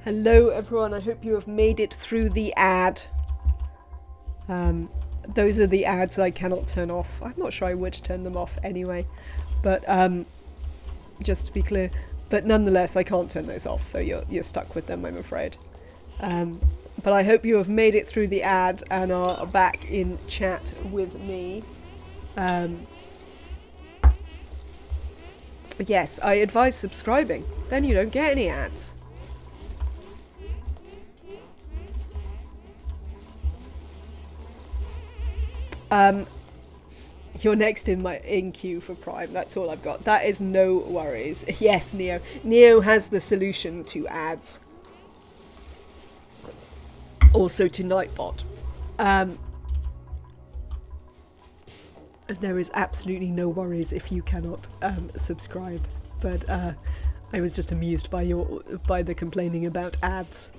Hello everyone, I hope you have made it through the ad. Those are the ads I cannot turn off. I'm not sure I would turn them off anyway, but just to be clear. But nonetheless, I can't turn those off, so you're stuck with them, I'm afraid. But I hope you have made it through the ad and are back in chat with me. Yes, I advise subscribing, then you don't get any ads. You're next in queue for Prime. That's all I've got. That is no worries. Yes, Neo. Neo has the solution to ads. Also to Nightbot. There is absolutely no worries if you cannot subscribe. But I was just amused by the complaining about ads,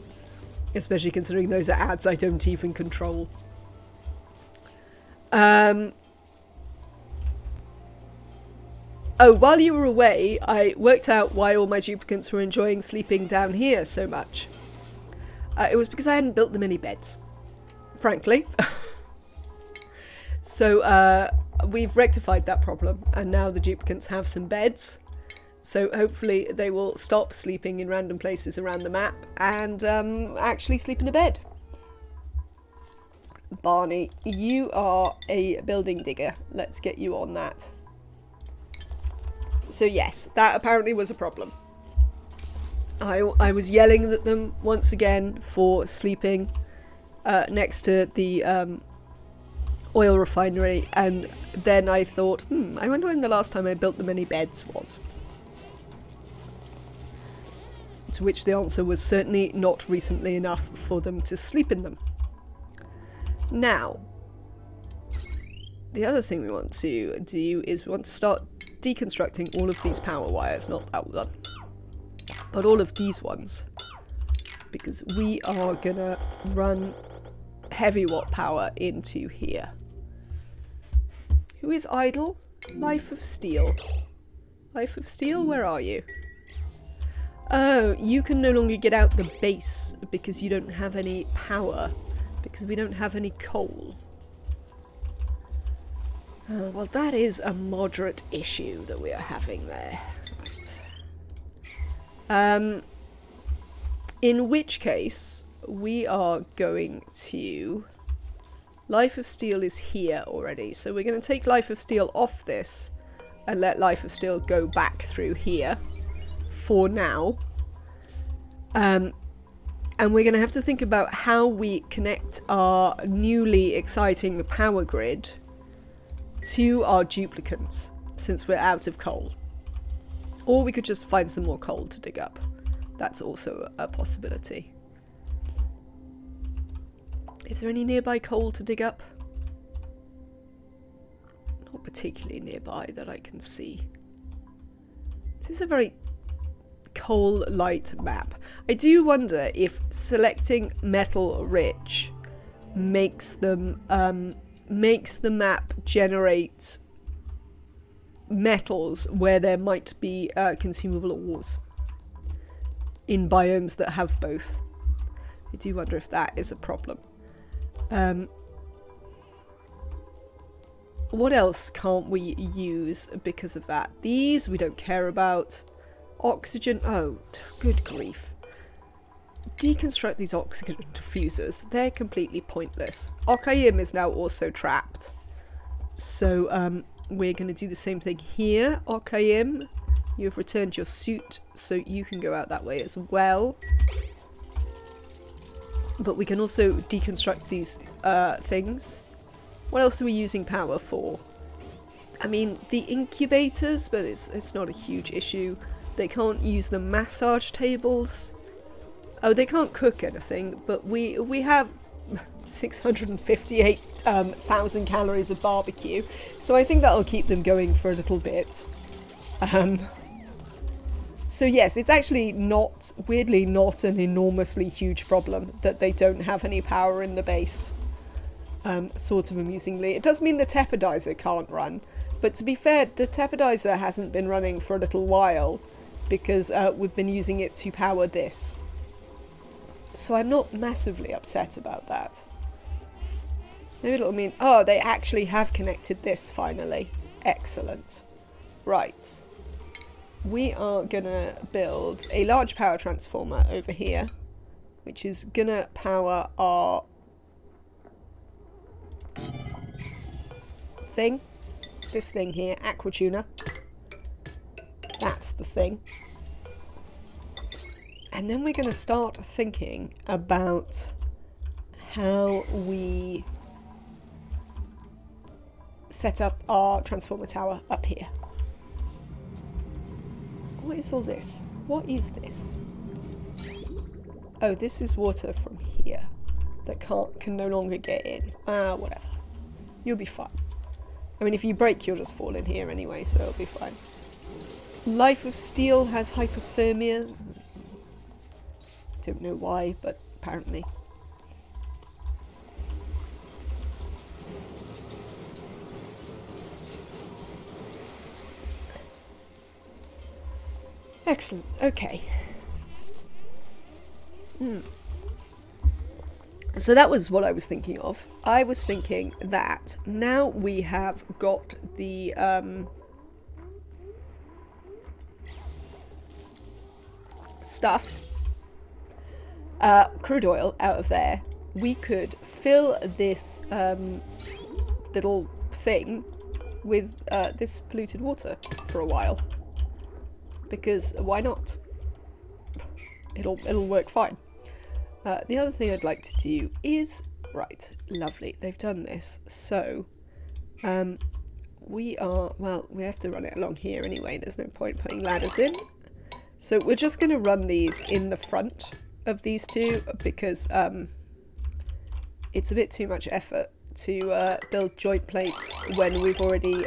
especially considering those are ads I don't even control. Oh, while you were away, I worked out why all my duplicants were enjoying sleeping down here so much. It was because I hadn't built them any beds, frankly. So we've rectified that problem, and now the duplicants have some beds. So hopefully they will stop sleeping in random places around the map and actually sleep in a bed. Barney, you are a building digger. Let's get you on that. So yes, that apparently was a problem. I was yelling at them once again for sleeping next to the oil refinery, and then I thought, I wonder when the last time I built them any beds was. To which the answer was certainly not recently enough for them to sleep in them. Now, the other thing we want to do is we want to start deconstructing all of these power wires, not that one, but all of these ones, because we are gonna run heavy watt power into here. Who is idle? Life of Steel. Life of Steel, where are you? Oh, you can no longer get out the base because you don't have any power, because we don't have any coal. Well, that is a moderate issue that we are having there. Right. In which case, we are going to... Life of Steel is here already, so we're going to take Life of Steel off this and let Life of Steel go back through here for now. And we're going to have to think about how we connect our newly exciting power grid to our duplicants, since we're out of coal. Or we could just find some more coal to dig up. That's also a possibility. Is there any nearby coal to dig up? Not particularly nearby that I can see. This is a very coal-light map. I do wonder if selecting metal rich makes them makes the map generate metals where there might be consumable ores in biomes that have both. I do wonder if that is a problem. What else can't we use because of that? These we don't care about. Oxygen, oh, good grief. Deconstruct these oxygen diffusers. They're completely pointless. Okayim is now also trapped. So we're going to do the same thing here. Okayim, you've returned your suit, so you can go out that way as well. But we can also deconstruct these things. What else are we using power for? I mean, the incubators, but it's not a huge issue. They can't use the massage tables. Oh, they can't cook anything, but we have 658,000 calories of barbecue, so I think that'll keep them going for a little bit. So yes, it's actually not, weirdly, not an enormously huge problem that they don't have any power in the base. Sort of amusingly. It does mean the tepidizer can't run, but to be fair, the tepidizer hasn't been running for a little while because we've been using it to power this. So I'm not massively upset about that. Maybe it'll mean, oh, they actually have connected this finally. Excellent. Right. We are gonna build a large power transformer over here, which is gonna power our thing. This thing here, aquatuner. That's the thing. And then we're gonna start thinking about how we set up our transformer tower up here. What is all this? What is this? Oh, this is water from here that can no longer get in. Whatever. You'll be fine. I mean, if you break, you'll just fall in here anyway, so it'll be fine. Life of Steel has hypothermia. Don't know why, but apparently. Excellent. Okay. So that was what I was thinking of. I was thinking that now we have got the stuff, crude oil out of there, we could fill this little thing with this polluted water for a while. Because why not? It'll work fine. The other thing I'd like to do is, right, lovely, they've done this. So, we have to run it along here anyway. There's no point putting ladders in. So we're just going to run these in the front of these two because it's a bit too much effort to build joint plates when we've already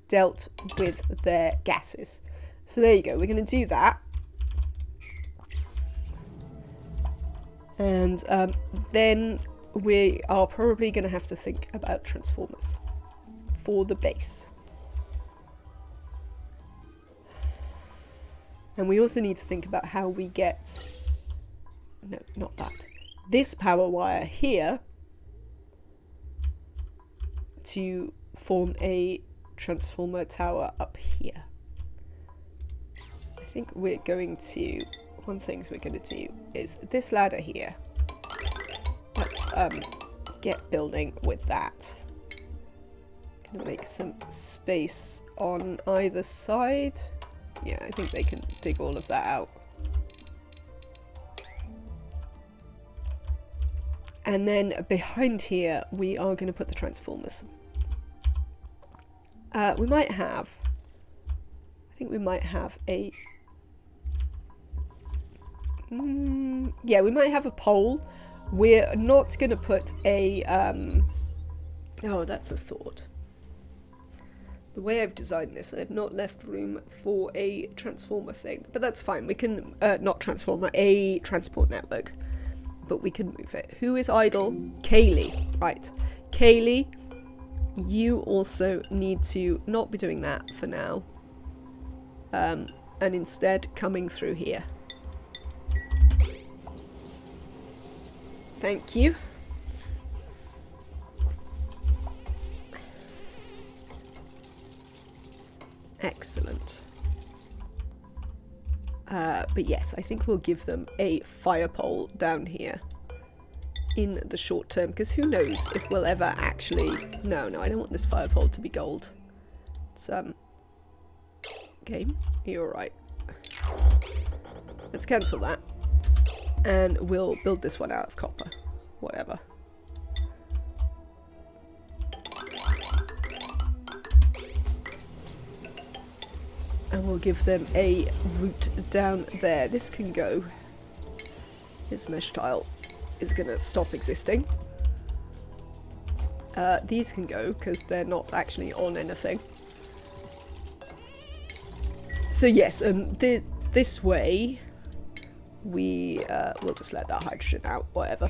dealt with their gases. So there you go, we're going to do that. And then we are probably going to have to think about transformers for the base. And we also need to think about how we get... No, not that. This power wire here to form a transformer tower up here. I think we're going to... One thing we're going to do is this ladder here. Let's get building with that. Gonna make some space on either side. Yeah, I think they can dig all of that out. And then behind here, we are going to put the transformers. We might have... I think we might have a... yeah, we might have a pole. We're not going to put a... oh, that's a thought. The way I've designed this, I've not left room for a transformer thing. But that's fine. We can... not transformer, a transport network. But we can move it. Who is idle? Kaylee. Right. Kaylee, you also need to not be doing that for now. And instead coming through here. Thank you. Excellent. But yes, I think we'll give them a fire pole down here in the short term, because who knows if we'll ever actually... No, I don't want this fire pole to be gold. It's, game, you're right. Let's cancel that. And we'll build this one out of copper. Whatever. And we'll give them a route down there. This can go. This mesh tile is going to stop existing. These can go because they're not actually on anything. So yes, and this way we will just let that hydrogen out, whatever.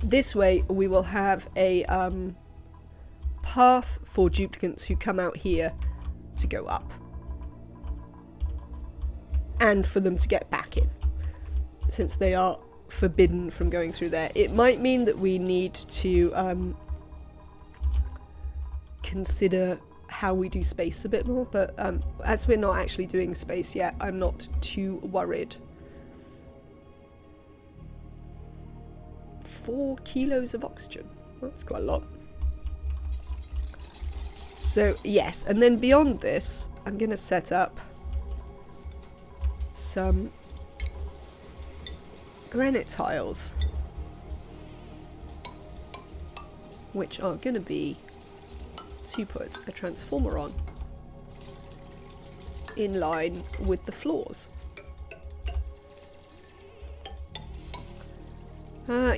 This way we will have a path for duplicants who come out here to go up. And for them to get back in. since they are forbidden from going through there. It might mean that we need to consider how we do space a bit more, but as we're not actually doing space yet, I'm not too worried. 4 kilos of oxygen. That's quite a lot. So yes, and then beyond this, I'm going to set up some granite tiles, which are going to be to put a transformer on in line with the floors.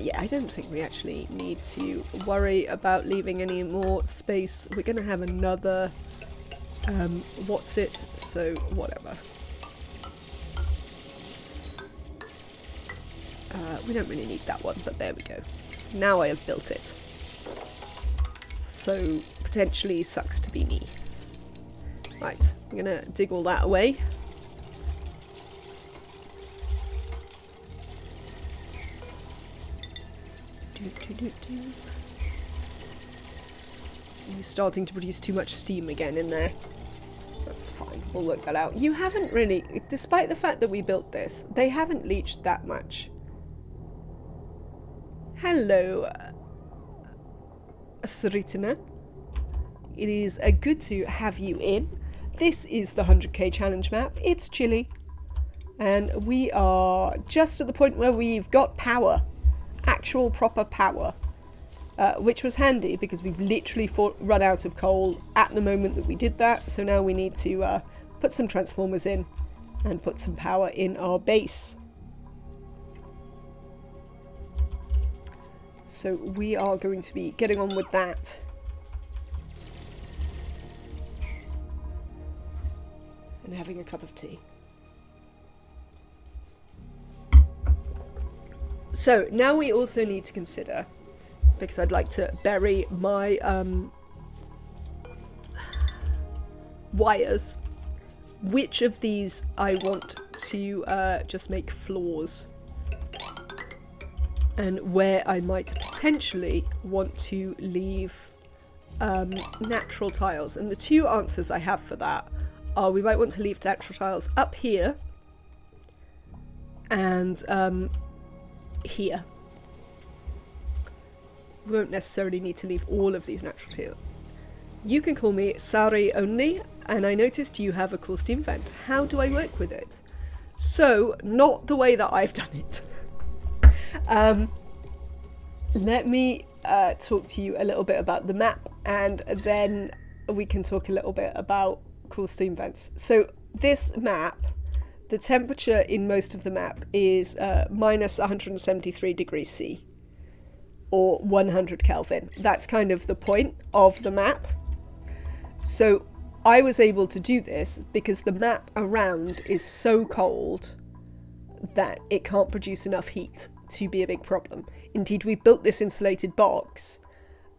Yeah, I don't think we actually need to worry about leaving any more space. We're going to have another what's it, so whatever. We don't really need that one, but there we go. Now I have built it. So potentially sucks to be me. Right, I'm going to dig all that away. You're starting to produce too much steam again in there. That's fine, we'll work that out. You haven't really, despite the fact that we built this, they haven't leached that much. Hello, Saritina. It is good to have you in. This is the 100k challenge map. It's chilly. And we are just at the point where we've got power. Actual proper power. Which was handy because we've literally run out of coal at the moment that we did that. So now we need to put some transformers in and put some power in our base. So we are going to be getting on with that. And having a cup of tea. So now we also need to consider, because I'd like to bury my wires, which of these I want to just make floors, and where I might potentially want to leave natural tiles. And the two answers I have for that are we might want to leave natural tiles up here and here. We won't necessarily need to leave all of these natural tiles. You can call me Sari only, and I noticed you have a cool steam vent. How do I work with it? So, not the way that I've done it. Let me talk to you a little bit about the map, and then we can talk a little bit about cool steam vents. So this map, the temperature in most of the map is minus 173 degrees C, or 100 Kelvin. That's kind of the point of the map. So I was able to do this because the map around is so cold that it can't produce enough heat to be a big problem. Indeed, we built this insulated box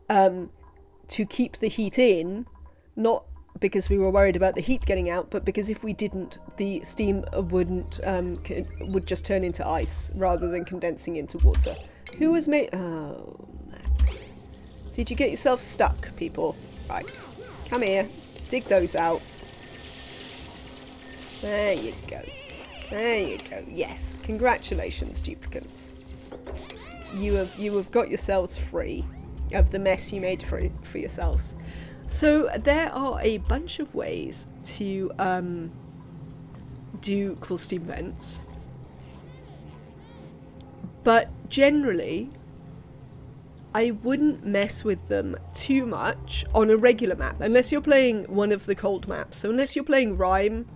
to keep the heat in, not because we were worried about the heat getting out, but because if we didn't, the steam would just turn into ice rather than condensing into water. Who has made... Oh, Max. Did you get yourself stuck, people? Right. Come here. Dig those out. There you go. There you go. Yes. Congratulations, duplicants. You have got yourselves free of the mess you made for yourselves. So there are a bunch of ways to do cool steam vents, but generally I wouldn't mess with them too much on a regular map, unless you're playing one of the cold maps. So unless you're playing Rime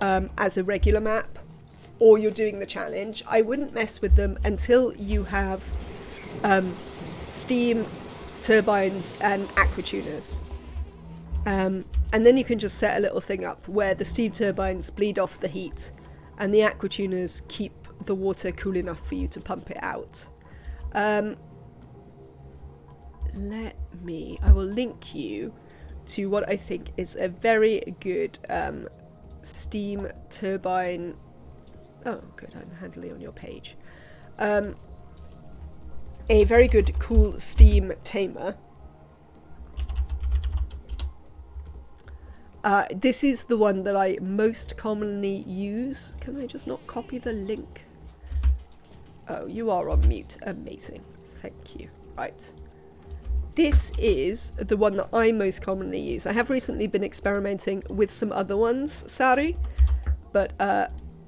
as a regular map, or you're doing the challenge, I wouldn't mess with them until you have steam turbines and aquatuners. And then you can just set a little thing up where the steam turbines bleed off the heat and the aquatuners keep the water cool enough for you to pump it out. I will link you to what I think is a very good steam turbine Oh, good, I'm handily on your page. A very good, cool Steam tamer. This is the one that I most commonly use. Can I just not copy the link? Oh, you are on mute. Amazing. Thank you. Right. This is the one that I most commonly use. I have recently been experimenting with some other ones, sorry. But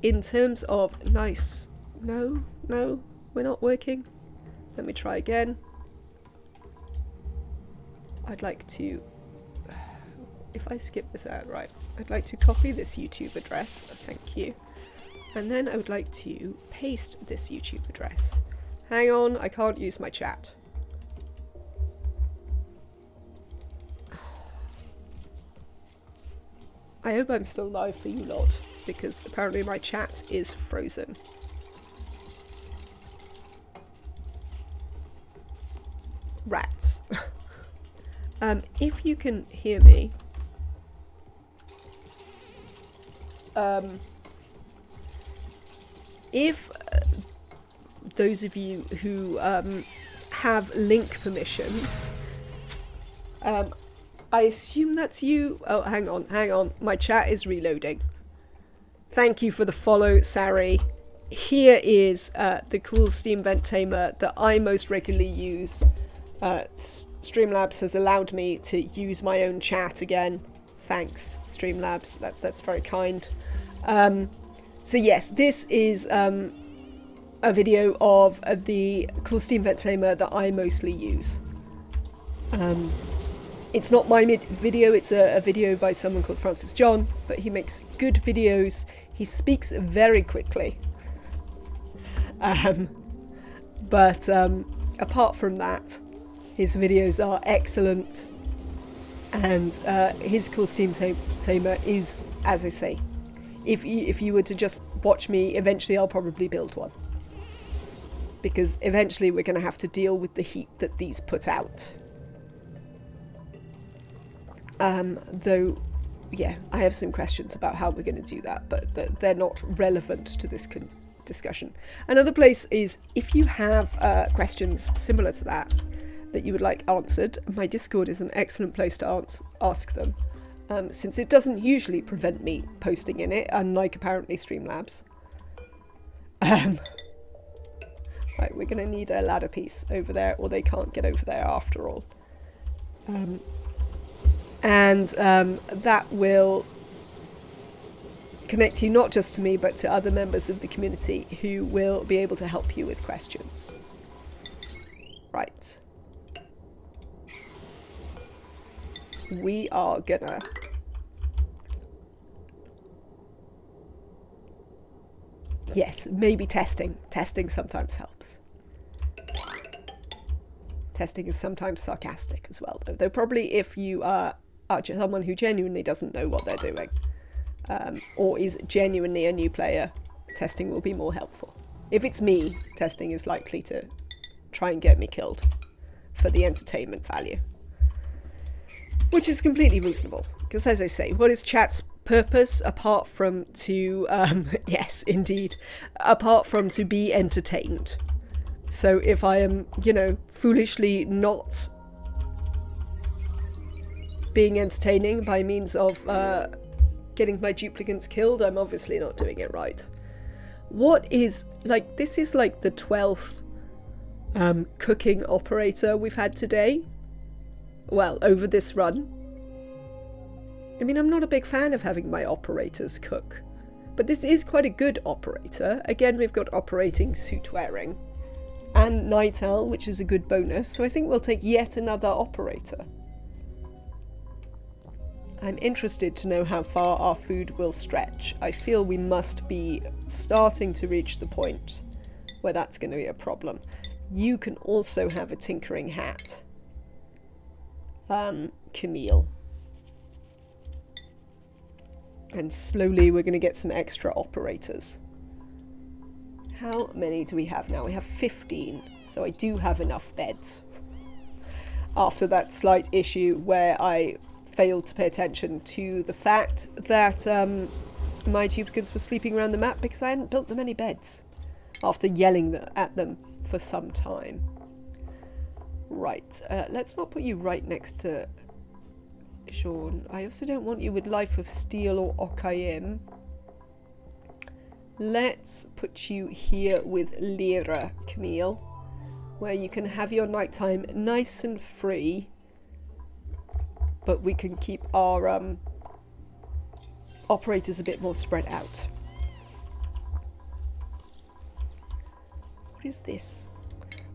in terms of... Nice. No, we're not working. Let me try again. I'd like to... If I skip this out, right. I'd like to copy this YouTube address. Thank you. And then I would like to paste this YouTube address. Hang on, I can't use my chat. I hope I'm still live for you lot, because apparently my chat is frozen. Rats. If you can hear me, if those of you who have link permissions, I assume that's you. Oh, hang on. My chat is reloading. Thank you for the follow, Sari. Here is the cool Steam Vent Tamer that I most regularly use. Streamlabs has allowed me to use my own chat again. Thanks, Streamlabs. That's very kind. So yes, this is a video of the cool Steam Vent Tamer that I mostly use. It's not my video, it's a video by someone called Francis John, but he makes good videos. He speaks very quickly. But apart from that, his videos are excellent. And his cool Steam Tamer is, as I say, if you were to just watch me, eventually I'll probably build one. Because eventually we're going to have to deal with the heat that these put out. Though, yeah, I have some questions about how we're going to do that, but they're not relevant to this discussion. Another place is, if you have questions similar to that you would like answered, my Discord is an excellent place to ask them, since it doesn't usually prevent me posting in it, unlike apparently Streamlabs. Right, we're going to need a ladder piece over there, or they can't get over there after all. And that will connect you not just to me, but to other members of the community who will be able to help you with questions. Right. We are gonna... Yes, maybe testing. Testing sometimes helps. Testing is sometimes sarcastic as well, though probably if you are someone who genuinely doesn't know what they're doing, or is genuinely a new player, testing will be more helpful. If it's me, testing is likely to try and get me killed for the entertainment value. Which is completely reasonable, because as I say, what is chat's purpose apart from to, yes, indeed, apart from to be entertained? So if I am, foolishly not being entertaining by means of getting my duplicants killed, I'm obviously not doing it right. What is, this is like the 12th cooking operator we've had today. Well, over this run. I mean, I'm not a big fan of having my operators cook, but this is quite a good operator. Again, we've got operating suit wearing and Night Owl, which is a good bonus, so I think we'll take yet another operator. I'm interested to know how far our food will stretch. I feel we must be starting to reach the point where that's going to be a problem. You can also have a tinkering hat. Camille. And slowly we're going to get some extra operators. How many do we have now? We have 15, so I do have enough beds. After that slight issue where I failed to pay attention to the fact that my tupicants were sleeping around the map because I hadn't built them any beds after yelling at them for some time. Right, let's not put you right next to Sean. I also don't want you with Life of Steel or Okayim. Let's put you here with Lyra, Camille, where you can have your nighttime nice and free, but we can keep our operators a bit more spread out. What is this?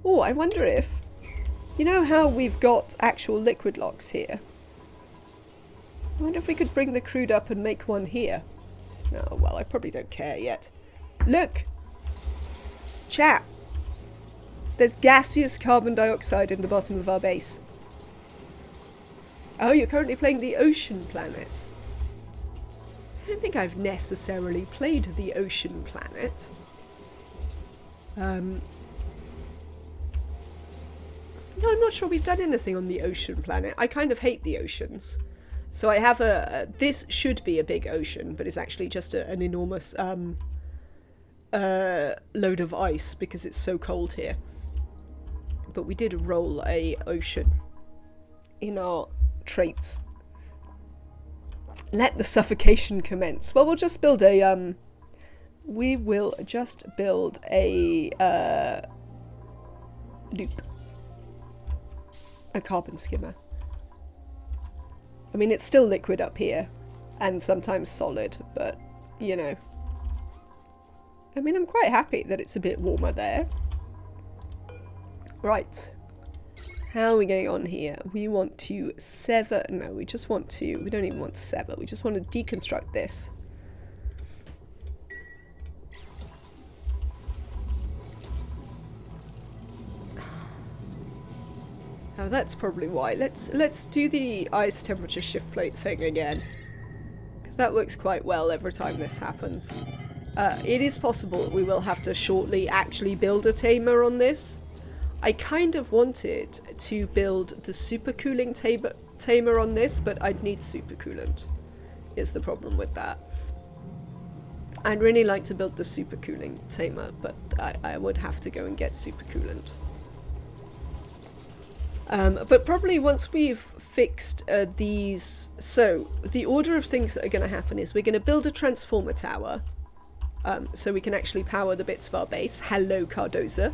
Oh, I wonder if... You know how we've got actual liquid locks here? I wonder if we could bring the crude up and make one here. Oh, well, I probably don't care yet. Look! Chat! There's gaseous carbon dioxide in the bottom of our base. Oh, you're currently playing the ocean planet. I don't think I've necessarily played the ocean planet. No, I'm not sure we've done anything on the ocean planet. I kind of hate the oceans. So I have this should be a big ocean, but it's actually just an enormous load of ice because it's so cold here. But we did roll a ocean in our traits. Let the suffocation commence. Well, we'll just build a we will just build a loop. A carbon skimmer. I mean, it's still liquid up here, and sometimes solid, but, you know. I mean, I'm quite happy that it's a bit warmer there. Right. How are we getting on here? We want to sever... No, we just want to... We don't even want to sever. We just want to deconstruct this. Oh, that's probably why. Let's do the ice temperature shift plate thing again, because that works quite well every time this happens. It is possible that we will have to shortly actually build a tamer on this. I kind of wanted to build the supercooling tamer on this, but I'd need supercoolant, is the problem with that. I'd really like to build the supercooling tamer, but I would have to go and get supercoolant. But probably once we've fixed these... So, the order of things that are going to happen is we're going to build a transformer tower, so we can actually power the bits of our base. Hello, Cardoza.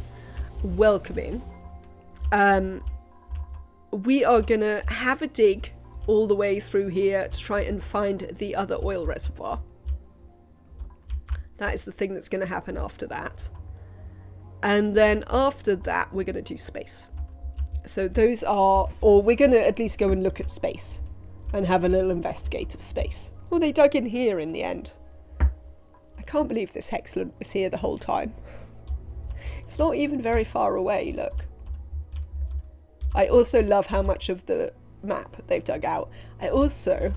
Welcome in. We are going to have a dig all the way through here to try and find the other oil reservoir. That is the thing that's going to happen after that. And then after that, we're going to do space. So those are, or we're going to at least go and look at space and have a little investigate of space. Oh, they dug in here in the end. I can't believe this Hexlant was here the whole time. It's not even very far away, look. I also love how much of the map they've dug out. I also,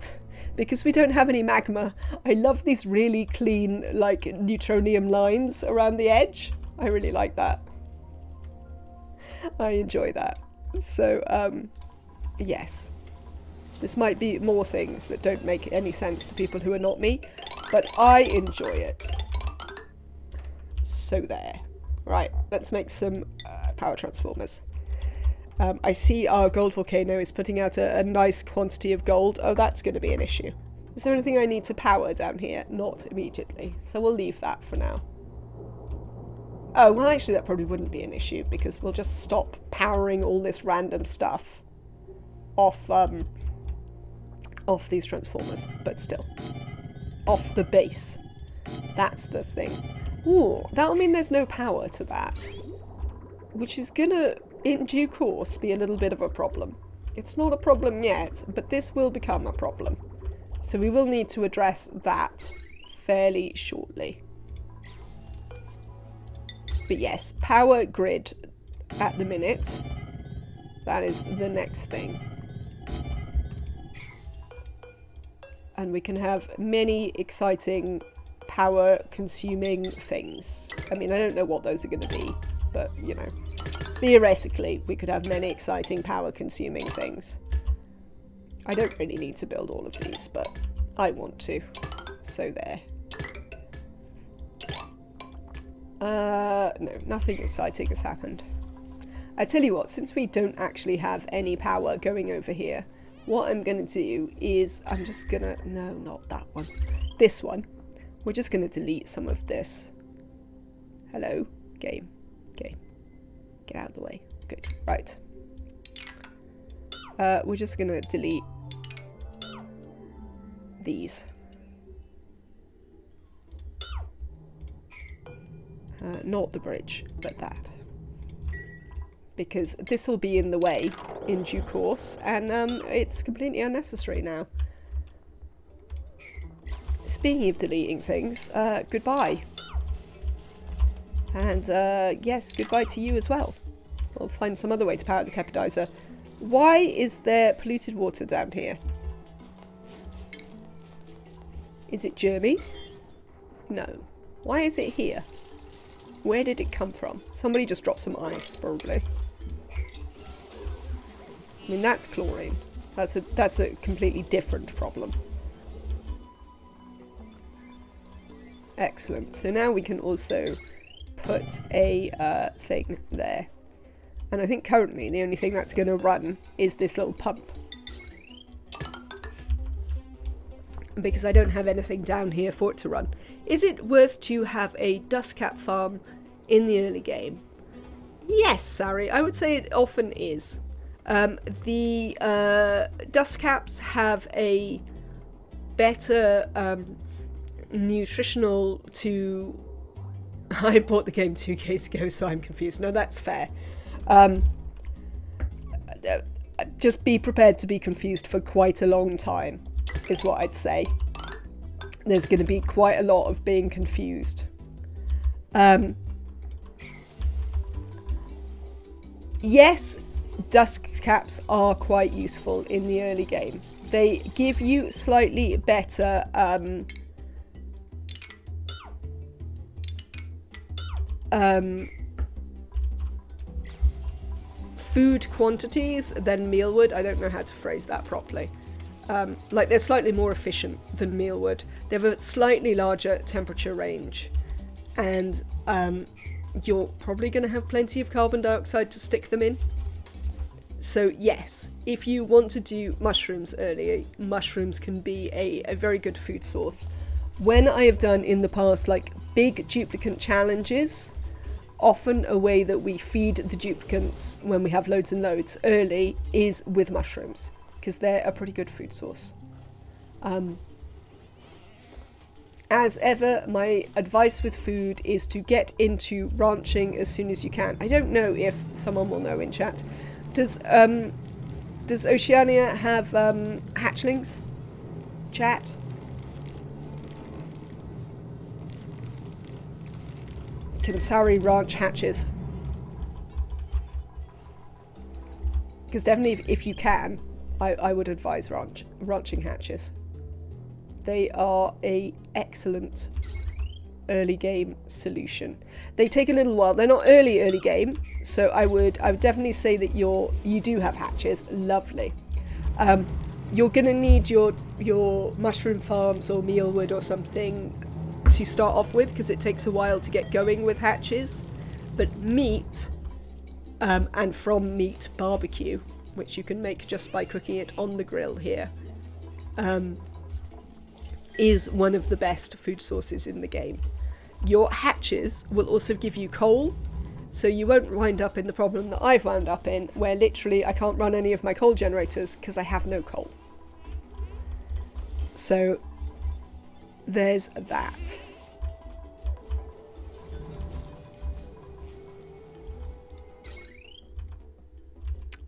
because we don't have any magma, I love these really clean, like, neutronium lines around the edge. I really like that. I enjoy that. So, yes. This might be more things that don't make any sense to people who are not me, but I enjoy it. So there. Right, let's make some power transformers. I see our gold volcano is putting out a nice quantity of gold. Oh, that's going to be an issue. Is there anything I need to power down here? Not immediately, so we'll leave that for now. Oh, well actually that probably wouldn't be an issue because we'll just stop powering all this random stuff off these transformers, but still. Off the base. That's the thing. Ooh, that'll mean there's no power to that. Which is gonna, in due course, be a little bit of a problem. It's not a problem yet, but this will become a problem. So we will need to address that fairly shortly. But yes, power grid at the minute. That is the next thing. And we can have many exciting power consuming things. I mean, I don't know what those are going to be, but you know, theoretically we could have many exciting power consuming things. I don't really need to build all of these, but I want to. So there. No, nothing exciting has happened. I tell you what, since we don't actually have any power going over here, what I'm going to do is I'm just going to... No, not that one. This one. We're just going to delete some of this. Hello, game. Game. Get out of the way. Good. Right. We're just going to delete these. Not the bridge, but that. Because this will be in the way in due course, and it's completely unnecessary now. Speaking of deleting things, goodbye. And yes, goodbye to you as well. We'll find some other way to power the tepidizer. Why is there polluted water down here? Is it germy? No. Why is it here? Where did it come from? Somebody just dropped some ice, probably. I mean, that's chlorine. That's a completely different problem. Excellent. So now we can also put a thing there. And I think currently the only thing that's going to run is this little pump. Because I don't have anything down here for it to run. Is it worth to have a dust cap farm in the early game? Yes, Sari, I would say it often is. The dust caps have a better nutritional to... I bought the game 2 days ago, so I'm confused. No, that's fair. Just be prepared to be confused for quite a long time, is what I'd say. There's going to be quite a lot of being confused. Yes, dust caps are quite useful in the early game. They give you slightly better food quantities than mealwood. I don't know how to phrase that properly. Like, they're slightly more efficient than mealwood. They have a slightly larger temperature range, and you're probably going to have plenty of carbon dioxide to stick them in. So yes, if you want to do mushrooms early, mushrooms can be a very good food source. When I have done in the past, like, big duplicant challenges, often a way that we feed the duplicants when we have loads and loads early is with mushrooms, because they're a pretty good food source. As ever, my advice with food is to get into ranching as soon as you can. I don't know if someone will know in chat. Does Oceania have hatchlings? Chat? Can Sari ranch hatches? Because definitely if you can, I would advise ranching hatches. They are a excellent early game solution. They take a little while. They're not early game, so I would definitely say that you do have hatches. Lovely. You're gonna need your mushroom farms or mealwood or something to start off with, because it takes a while to get going with hatches. But meat, and from meat, barbecue, which you can make just by cooking it on the grill here, is one of the best food sources in the game. Your hatches will also give you coal, so you won't wind up in the problem that I've wound up in, where literally I can't run any of my coal generators because I have no coal. So there's that.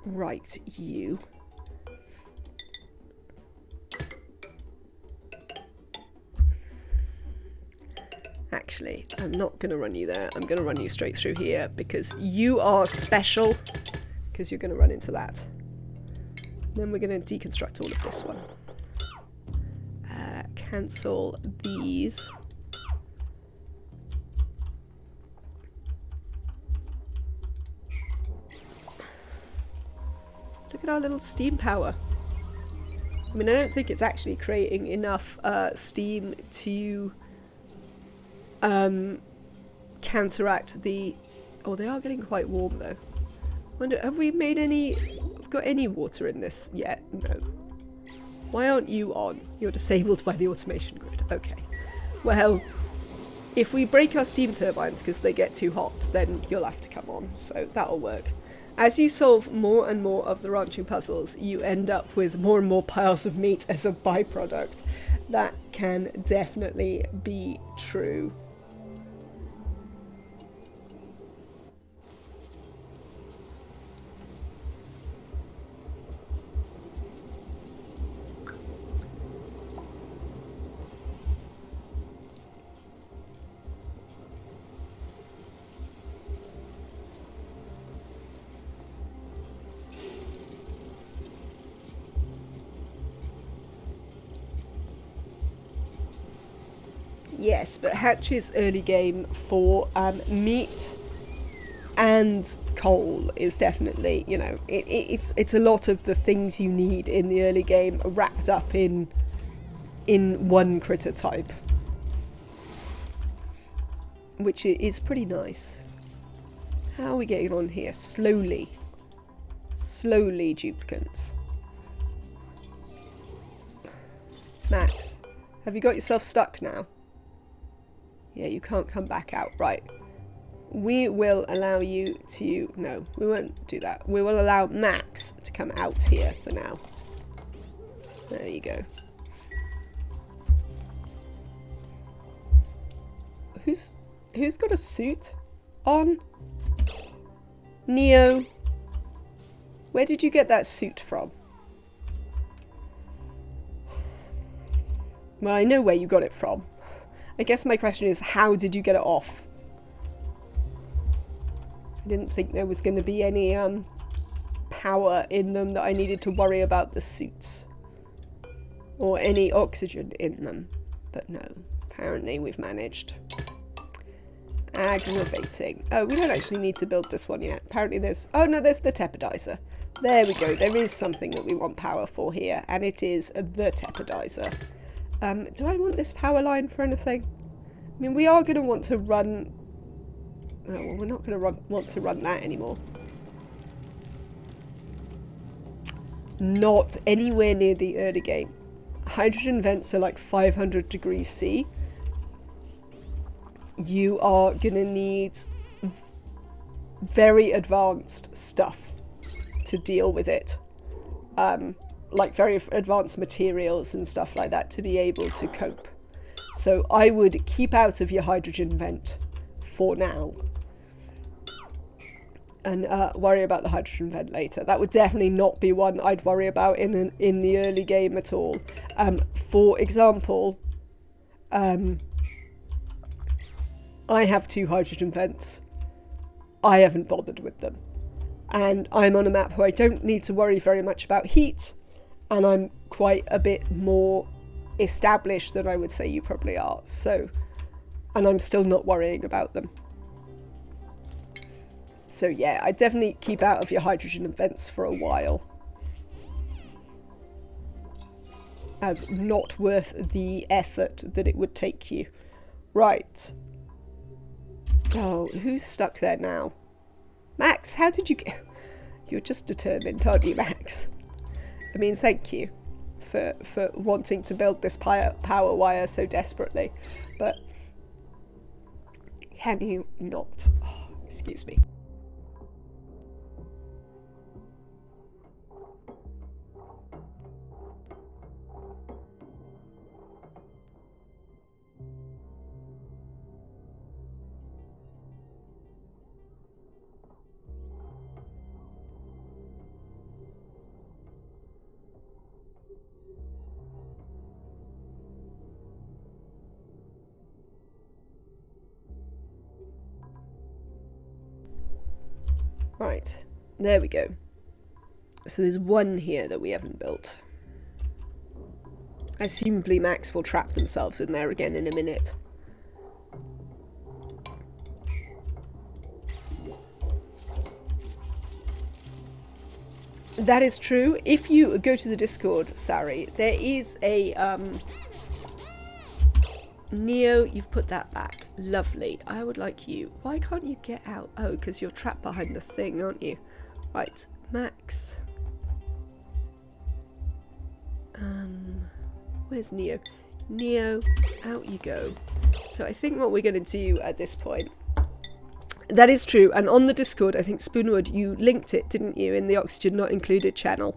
Right, you. Actually, I'm not going to run you there. I'm going to run you straight through here, because you are special, because you're going to run into that. Then we're going to deconstruct all of this one. Cancel these. Look at our little steam power. I mean, I don't think it's actually creating enough steam to counteract the... Oh, they are getting quite warm though. Wonder, have we made any... got any water in this yet? No. Why aren't you on? You're disabled by the automation grid. Okay. Well, if we break our steam turbines because they get too hot, then you'll have to come on. So that'll work. As you solve more and more of the ranching puzzles, you end up with more and more piles of meat as a byproduct. That can definitely be true. Yes, but Hatch's early game for meat and coal is definitely, you know, it's a lot of the things you need in the early game wrapped up in one critter type, which is pretty nice. How are we getting on here? Slowly duplicants. Max, have you got yourself stuck now? Yeah, you can't come back out. Right. We will allow you to... No, we won't do that. We will allow Max to come out here for now. There you go. Who's got a suit on? Neo. Where did you get that suit from? Well, I know where you got it from. I guess my question is, how did you get it off? I didn't think there was going to be any power in them that I needed to worry about the suits. Or any oxygen in them. But no, apparently we've managed. Aggravating. Oh, we don't actually need to build this one yet. Apparently there's... Oh no, there's the teppidizer. There we go. There is something that we want power for here. And it is the teppidizer. Do I want this power line for anything? I mean, we are going to want to run... Oh, well, we're not going to want to run that anymore. Not anywhere near the early game. Hydrogen vents are like 500 degrees C. You are going to need very advanced stuff to deal with it. Like very advanced materials and stuff like that to be able to cope. So I would keep out of your hydrogen vent for now. And worry about the hydrogen vent later. That would definitely not be one I'd worry about in the early game at all. For example, I have 2 hydrogen vents. I haven't bothered with them. And I'm on a map where I don't need to worry very much about heat. And I'm quite a bit more established than I would say you probably are. So, and I'm still not worrying about them. So yeah, I definitely keep out of your hydrogen vents for a while. As not worth the effort that it would take you. Right. Oh, who's stuck there now? Max, how did you get... You're just determined, aren't you, Max? I mean, thank you for wanting to build this power wire so desperately. But can you not? Oh, excuse me. Right, there we go. So there's one here that we haven't built. Assumably Max will trap themselves in there again in a minute. That is true. If you go to the Discord, Sari, there is a Neo, you've put that back. Lovely. I would like you. Why can't you get out? Oh, because you're trapped behind the thing, aren't you? Right, Max. Where's Neo? Neo, out you go. So I think what we're going to do at this point... That is true, and on the Discord, I think Spoonwood, you linked it, didn't you, in the Oxygen Not Included channel.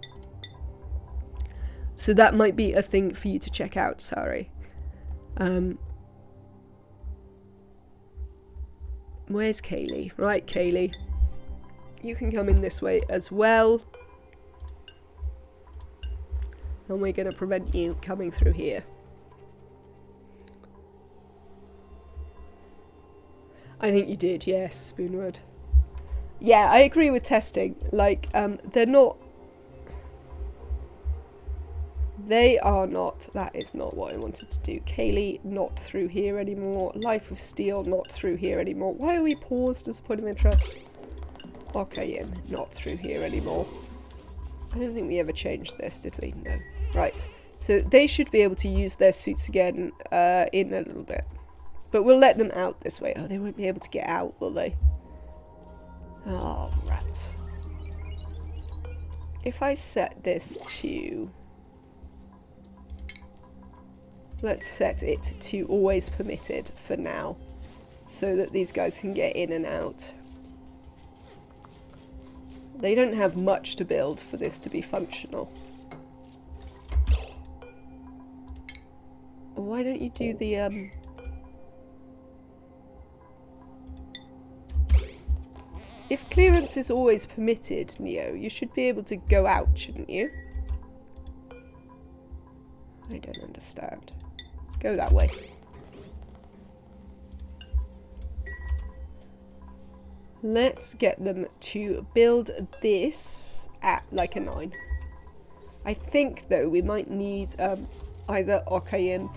So that might be a thing for you to check out, sorry. Where's Kaylee? Right, Kaylee. You can come in this way as well. And we're going to prevent you coming through here. I think you did, yes, Spoonwood. Yeah, I agree with testing. Like, they're not... They are not... That is not what I wanted to do. Kaylee, not through here anymore. Life of Steel, not through here anymore. Why are we paused as a point of interest? Okay, not through here anymore. I don't think we ever changed this, did we? No. Right. So they should be able to use their suits again in a little bit. But we'll let them out this way. Oh, they won't be able to get out, will they? Oh, rats. If I set this to... Let's set it to always permitted for now. So that these guys can get in and out. They don't have much to build for this to be functional. Why don't you do the, If clearance is always permitted, Neo, you should be able to go out, shouldn't you? I don't understand. Go that way. Let's get them to build this at like a 9. I think, though, we might need either OKM...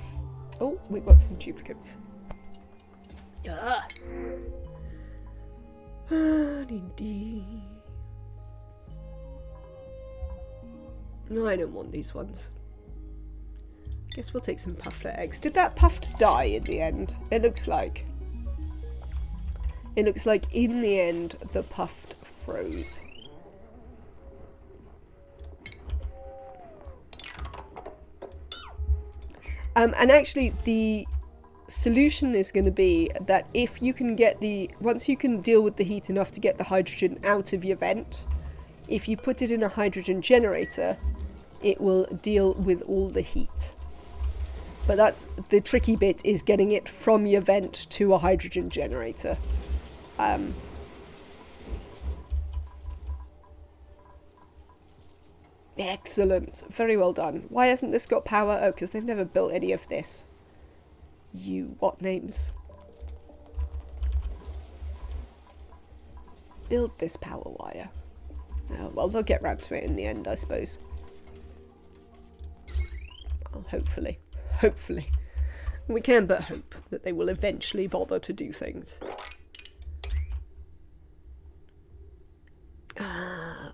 Oh, we've got some duplicates. No, I don't want these ones. Guess we'll take some pufflet eggs. Did that puffed die in the end? It looks like. It looks like in the end the puffed froze. And actually the solution is going to be that if you can get the... Once you can deal with the heat enough to get the hydrogen out of your vent, if you put it in a hydrogen generator, it will deal with all the heat. But that's the tricky bit, is getting it from your vent to a hydrogen generator. Excellent. Very well done. Why hasn't this got power? Oh, because they've never built any of this. You what names? Build this power wire. Oh, well, they'll get round to it in the end, I suppose. Well, hopefully. Hopefully. We can but hope that they will eventually bother to do things.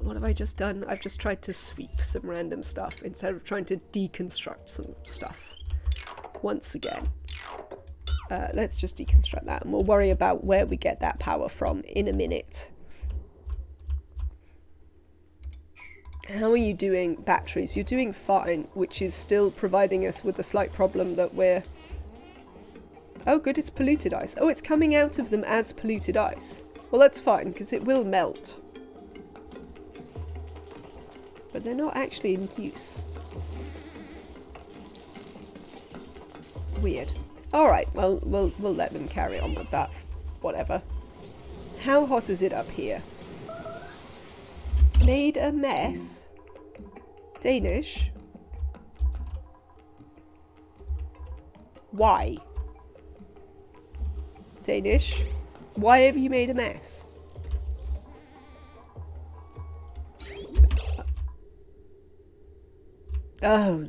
What have I just done? I've just tried to sweep some random stuff instead of trying to deconstruct some stuff. Once again. Let's just deconstruct that, and we'll worry about where we get that power from in a minute. How are you doing, batteries? You're doing fine, which is still providing us with a slight problem that we're... Oh good, it's polluted ice. Oh, it's coming out of them as polluted ice. Well, that's fine, because it will melt. But they're not actually in use. Weird. Alright, well, we'll let them carry on with that. Whatever. How hot is it up here? Made a mess? Danish? Why? Danish? Why have you made a mess? Oh.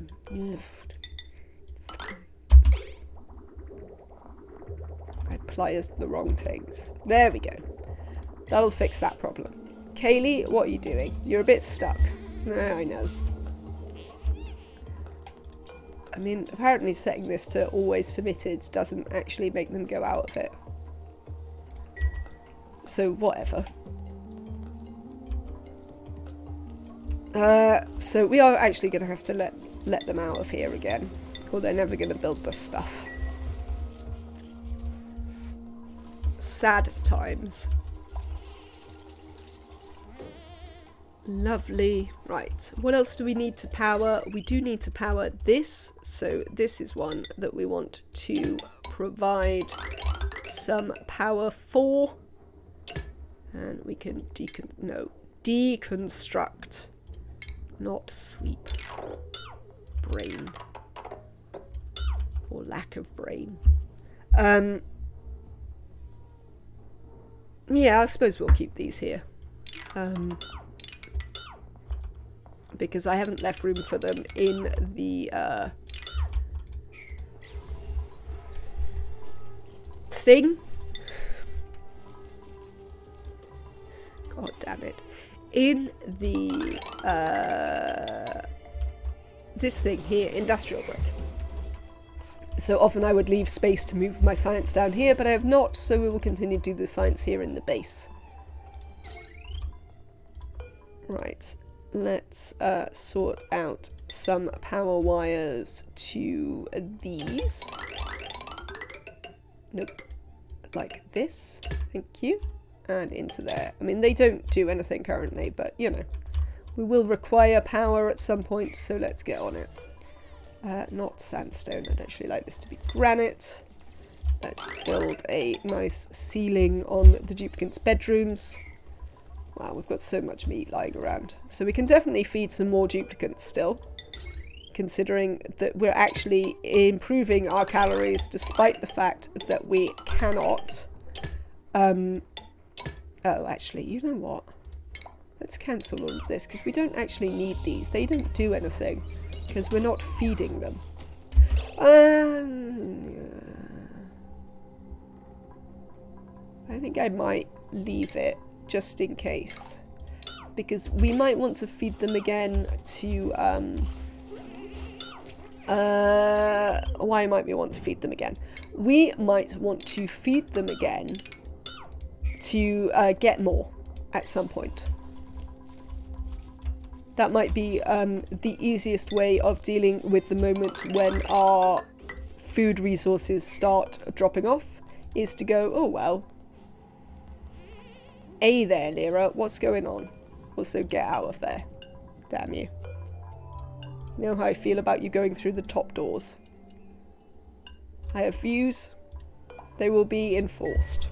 I pliers the wrong things. There we go. That'll fix that problem. Kaylee, what are you doing? You're a bit stuck. I know. I mean, apparently setting this to always permitted doesn't actually make them go out of it. So, whatever. So we are actually going to have to let them out of here again, or they're never going to build the stuff. Sad times. Lovely. Right, what else do we need to power? We do need to power this, so this is one that we want to provide some power for. And we can deconstruct. Not sweep. Brain. Or lack of brain. Yeah, I suppose we'll keep these here. Because I haven't left room for them in the thing. God damn it. In the this thing here, industrial brick. So often I would leave space to move my science down here, but I have not, so we will continue to do the science here in the base. Right, let's sort out some power wires to these. Nope. Like this. Thank you. And into there. I mean, they don't do anything currently, but, you know, we will require power at some point, so let's get on it. Not sandstone. I'd actually like this to be granite. Let's build a nice ceiling on the duplicants' bedrooms. Wow, we've got so much meat lying around. So we can definitely feed some more duplicants still, considering that we're actually improving our calories despite the fact that we cannot... Oh, actually, you know what? Let's cancel all of this, because we don't actually need these. They don't do anything, because we're not feeding them. I think I might leave it, just in case. Because we might want to feed them again to... why might we want to feed them again? We might want to feed them again to get more at some point. That might be the easiest way of dealing with the moment when our food resources start dropping off, is to go, oh well. Hey there, Lyra, what's going on? Also, get out of there. Damn you. You know how I feel about you going through the top doors. I have views. They will be enforced.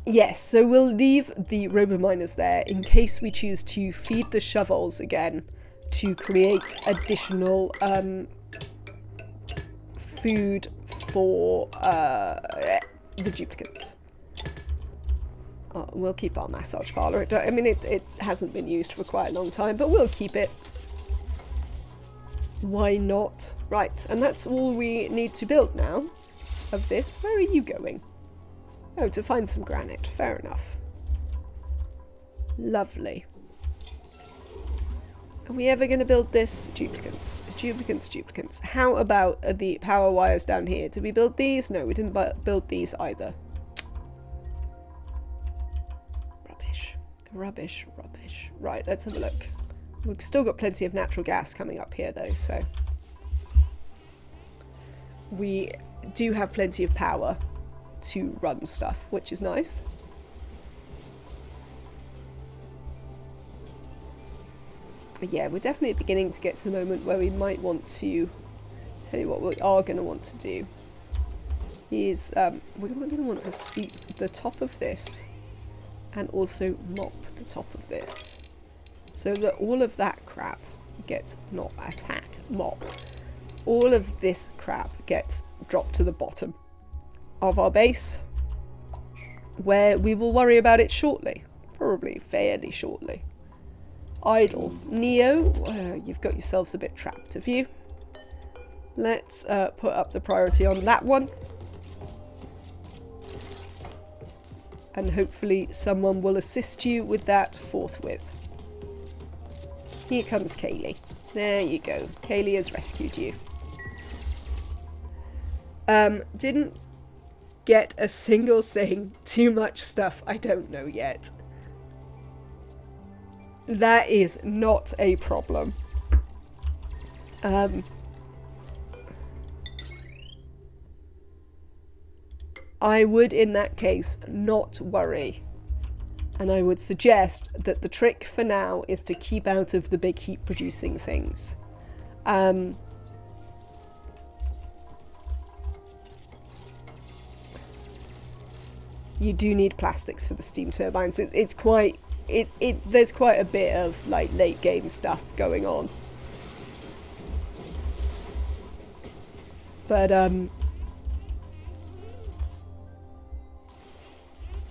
Yes, so we'll leave the robominers there in case we choose to feed the shovels again to create additional food for the duplicates. We'll keep our massage parlour. I mean, it hasn't been used for quite a long time, but we'll keep it. Why not? Right, and that's all we need to build now of this. Where are you going? Oh, to find some granite. Fair enough. Lovely. Are we ever going to build this? Duplicants. Duplicants, duplicants. How about the power wires down here? Did we build these? No, we didn't build these either. Rubbish. Rubbish, rubbish. Right, let's have a look. We've still got plenty of natural gas coming up here, though, so... we do have plenty of power to run stuff, which is nice. But yeah, we're definitely beginning to get to the moment where we might want to... tell you what we are going to want to do is we're going to want to sweep the top of this and also mop the top of this so that all of that crap gets not attack, mop. All of this crap gets dropped to the bottom of our base, where we will worry about it shortly. Probably fairly shortly. Idle. Neo, you've got yourselves a bit trapped, have you? Let's put up the priority on that one. And hopefully someone will assist you with that forthwith. Here comes Kaylee. There you go. Kaylee has rescued you. Didn't get a single thing. Too much stuff I don't know yet. That is not a problem. I would, in that case, not worry. And I would suggest that the trick for now is to keep out of the big heat-producing things. You do need plastics for the steam turbines. There's quite a bit of like late game stuff going on. But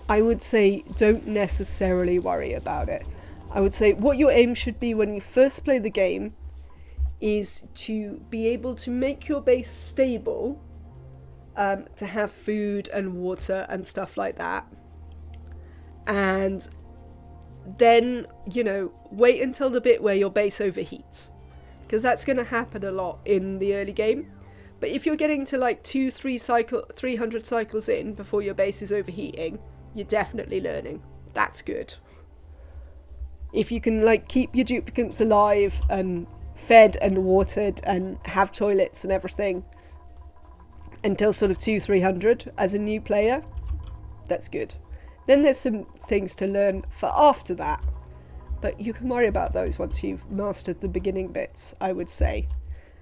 I would say don't necessarily worry about it. I would say what your aim should be when you first play the game is to be able to make your base stable, to have food and water and stuff like that. And then, you know, wait until the bit where your base overheats, because that's going to happen a lot in the early game. But if you're getting to like 300 cycles in before your base is overheating, you're definitely learning. That's good. If you can like keep your duplicants alive and fed and watered and have toilets and everything until sort of 200-300 as a new player, that's good. Then there's some things to learn for after that, but you can worry about those once you've mastered the beginning bits, I would say.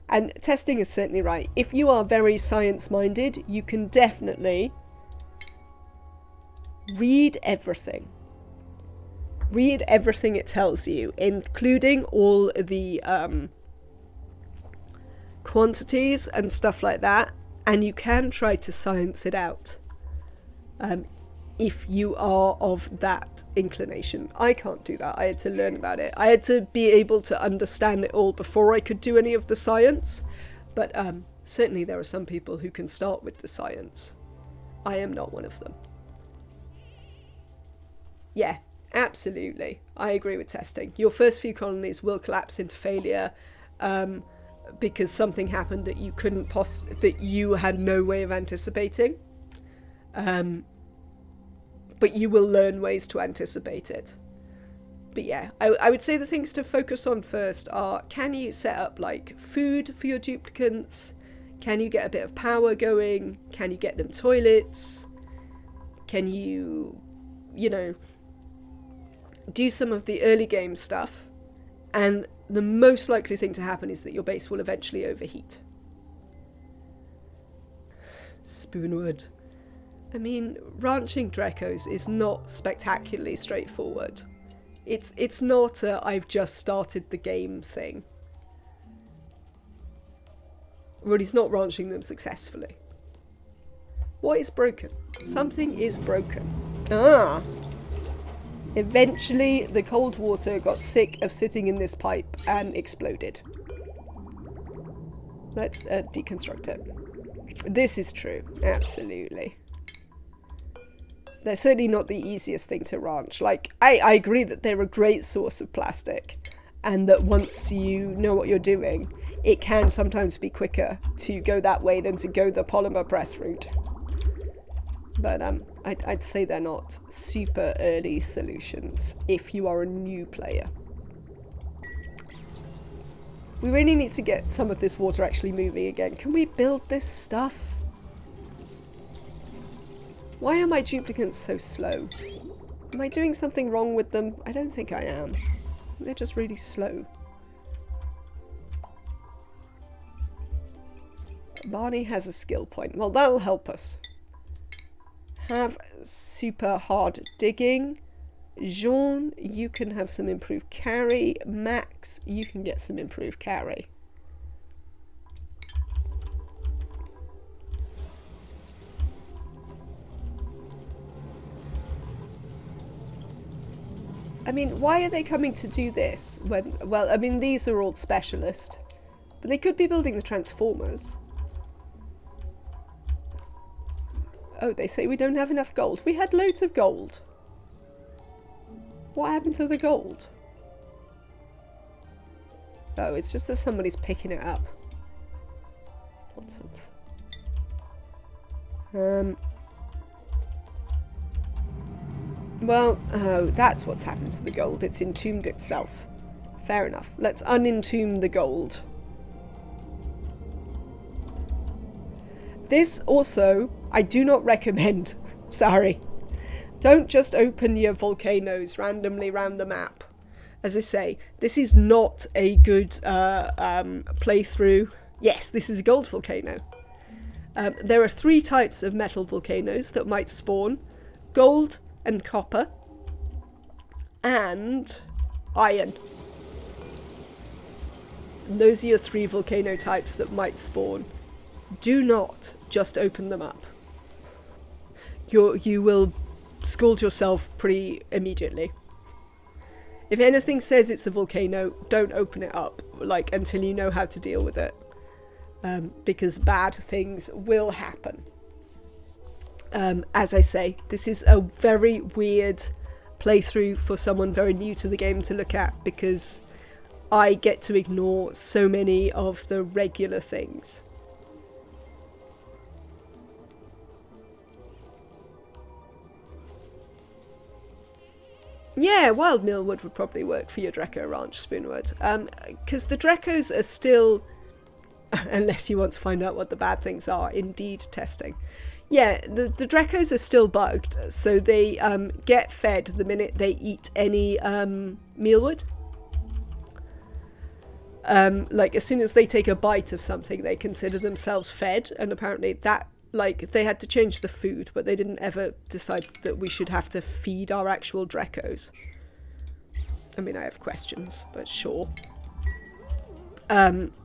And testing is certainly right. If you are very science-minded, you can definitely read everything. Read everything it tells you, including all the quantities and stuff like that, and you can try to science it out if you are of that inclination. I can't do that. I had to learn about it. I had to be able to understand it all before I could do any of the science, but certainly there are some people who can start with the science. I am not one of them. Yeah, absolutely. I agree with testing. Your first few colonies will collapse into failure because something happened that you couldn't that you had no way of anticipating. But you will learn ways to anticipate it. But yeah, I would say the things to focus on first are, can you set up like food for your duplicants? Can you get a bit of power going? Can you get them toilets? Can you, you know, do some of the early game stuff? And the most likely thing to happen is that your base will eventually overheat. Spoonwood. I mean, ranching Dreckos is not spectacularly straightforward. It's not a I've just started the game thing. Well, he's not ranching them successfully. What is broken? Something is broken. Ah! Eventually, the cold water got sick of sitting in this pipe and exploded. Let's deconstruct it. This is true, absolutely. They're certainly not the easiest thing to ranch. Like, I agree that they're a great source of plastic, and that once you know what you're doing, it can sometimes be quicker to go that way than to go the polymer press route. But I'd say they're not super early solutions if you are a new player. We really need to get some of this water actually moving again. Can we build this stuff? Why are my duplicants so slow? Am I doing something wrong with them? I don't think I am. They're just really slow. Barney has a skill point. Well, that'll help us. Have super hard digging. Jean, you can have some improved carry. Max, you can get some improved carry. I mean, why are they coming to do this when, well, I mean, these are all specialist, but they could be building the transformers. Oh, they say we don't have enough gold. We had loads of gold. What happened to the gold? Oh, it's just that somebody's picking it up. Nonsense. Well, oh, that's what's happened to the gold. It's entombed itself. Fair enough. Let's unentomb the gold. This also, I do not recommend. Sorry. Don't just open your volcanoes randomly around the map. As I say, this is not a good playthrough. Yes, this is a gold volcano. There are 3 types of metal volcanoes that might spawn. Gold and copper. And iron. And those are your 3 volcano types that might spawn. Do not just open them up. You will scald yourself pretty immediately. If anything says it's a volcano, don't open it up, like, until you know how to deal with it. Because bad things will happen. As I say, this is a very weird playthrough for someone very new to the game to look at, because I get to ignore so many of the regular things. Yeah, wild millwood would probably work for your Drecko ranch, Spoonwood. Because the Dreckos are still, unless you want to find out what the bad things are, indeed testing. Yeah, the Dreckos are still bugged, so they get fed the minute they eat any mealwood. Like, as soon as they take a bite of something, they consider themselves fed, and apparently that, like, they had to change the food, but they didn't ever decide that we should have to feed our actual Dreckos. I mean, I have questions, but sure.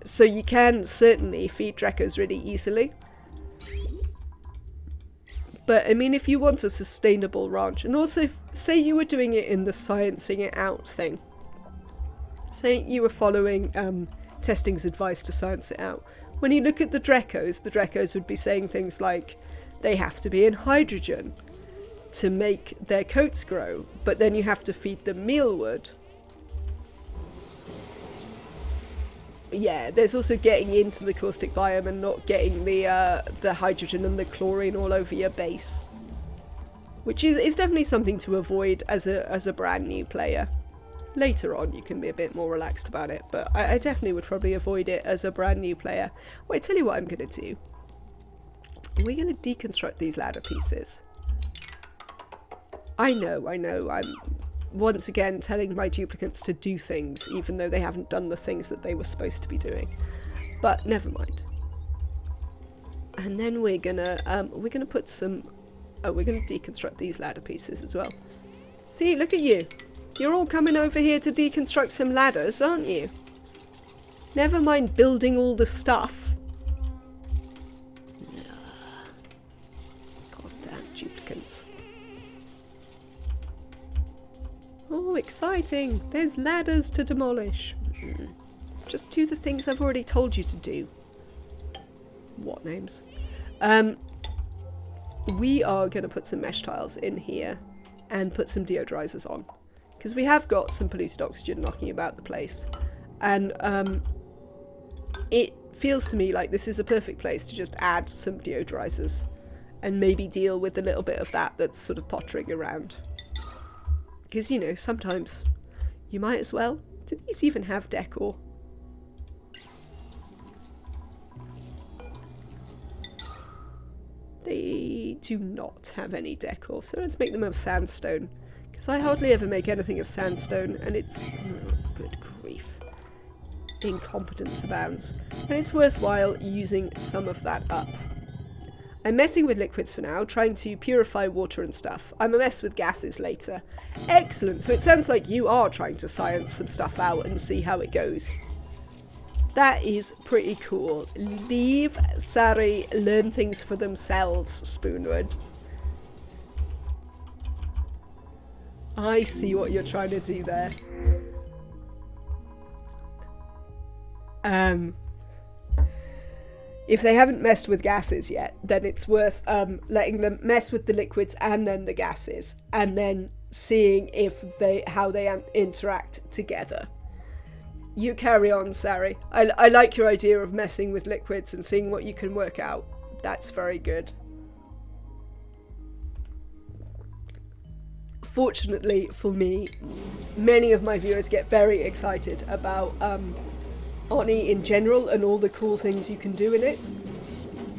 So you can certainly feed Dreckos really easily. But, I mean, if you want a sustainable ranch, and also, say you were doing it in the sciencing it out thing. Say you were following testing's advice to science it out. When you look at the Dreckos would be saying things like, they have to be in hydrogen to make their coats grow, but then you have to feed them mealwood. Yeah, there's also getting into the caustic biome and not getting the hydrogen and the chlorine all over your base, which is definitely something to avoid as a brand new player. Later on, you can be a bit more relaxed about it, but I definitely would probably avoid it as a brand new player. Well, I tell you what I'm going to do. We're going to deconstruct these ladder pieces. I know, I'm once again telling my duplicates to do things, even though they haven't done the things that they were supposed to be doing. But never mind. And then we're gonna put some... Oh, we're going to deconstruct these ladder pieces as well. See, look at you. You're all coming over here to deconstruct some ladders, aren't you? Never mind building all the stuff. Goddamn duplicants. Oh, exciting. There's ladders to demolish. Just do the things I've already told you to do. What names? We are going to put some mesh tiles in here and put some deodorizers on. Because we have got some polluted oxygen knocking about the place. And it feels to me like this is a perfect place to just add some deodorizers. And maybe deal with a little bit of that that's sort of pottering around. Because, you know, sometimes you might as well. Do these even have decor? They do not have any decor. So let's make them of sandstone. Because I hardly ever make anything of sandstone, and it's... Oh, good grief. Incompetence abounds. And it's worthwhile using some of that up. I'm messing with liquids for now, trying to purify water and stuff. I'm a mess with gases later. Excellent, so it sounds like you are trying to science some stuff out and see how it goes. That is pretty cool. Leave Sari learn things for themselves, Spoonwood. I see what you're trying to do there. If they haven't messed with gases yet, then it's worth letting them mess with the liquids and then the gases, and then seeing if how they interact together. You carry on, Sari. I like your idea of messing with liquids and seeing what you can work out. That's very good. Fortunately for me, many of my viewers get very excited about ONI in general and all the cool things you can do in it.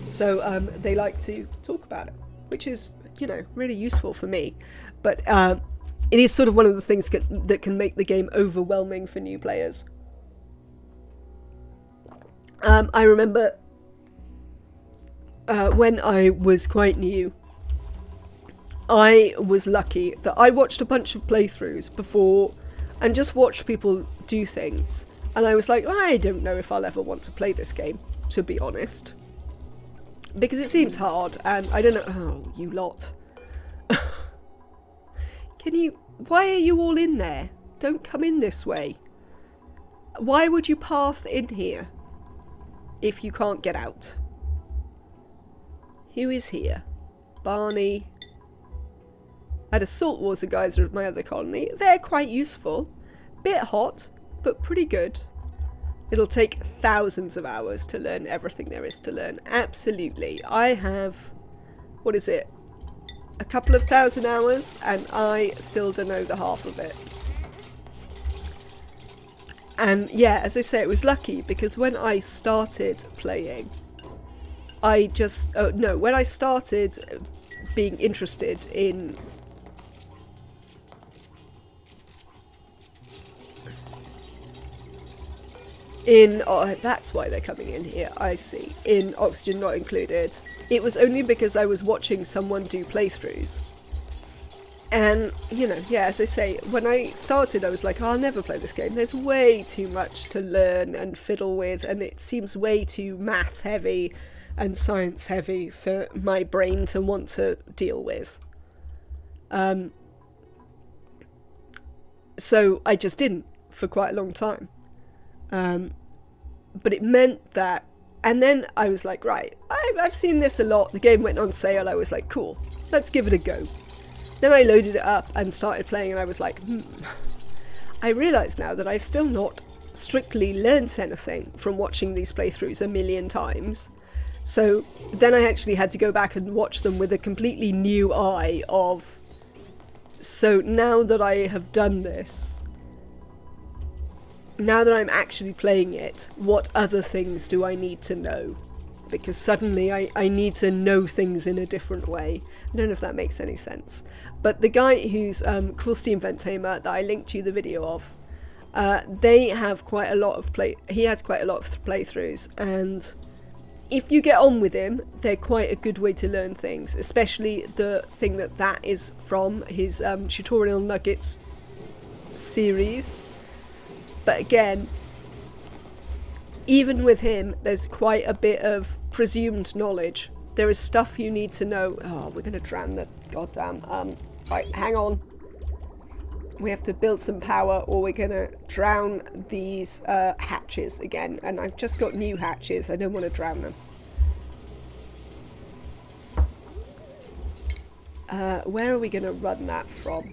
So they like to talk about it, which is, you know, really useful for me. But it is sort of one of the things that can make the game overwhelming for new players. I remember when I was quite new, I was lucky that I watched a bunch of playthroughs before and just watched people do things. And I was like, I don't know if I'll ever want to play this game, to be honest. Because it seems hard and I don't know. Oh, you lot. Why are you all in there? Don't come in this way. Why would you path in here if you can't get out? Who is here? Barney. I had a saltwater geyser at my other colony. They're quite useful. Bit hot, but pretty good. It'll take thousands of hours to learn everything there is to learn. Absolutely. I have, what is it? A couple of thousand hours, and I still don't know the half of it. And yeah, as I say, it was lucky because when I started playing, when I started being interested in that's why they're coming in here, I see. In Oxygen Not Included. It was only because I was watching someone do playthroughs. And, you know, yeah, as I say, when I started I was like, oh, I'll never play this game. There's way too much to learn and fiddle with, and it seems way too math heavy and science heavy for my brain to want to deal with. So I just didn't for quite a long time. But it meant that, and then I was like, right, I've seen this a lot. The game went on sale. I was like, cool, let's give it a go. Then I loaded it up and started playing, and I was like, I realise now that I've still not strictly learnt anything from watching these playthroughs a million times. So then I actually had to go back and watch them with a completely new eye of, so now that I have done this, now that I'm actually playing it, what other things do I need to know? Because suddenly I need to know things in a different way. I don't know if that makes any sense. But the guy who's Cool Steam Vent Tamer that I linked you the video of, they have quite a lot of he has quite a lot of playthroughs, and if you get on with him, they're quite a good way to learn things, especially the thing that is from his Tutorial Nuggets series. But again, even with him, there's quite a bit of presumed knowledge. There is stuff you need to know. Oh, we're going to drown the goddamn... right, hang on. We have to build some power, or we're going to drown these hatches again. And I've just got new hatches. I don't want to drown them. Where are we going to run that from?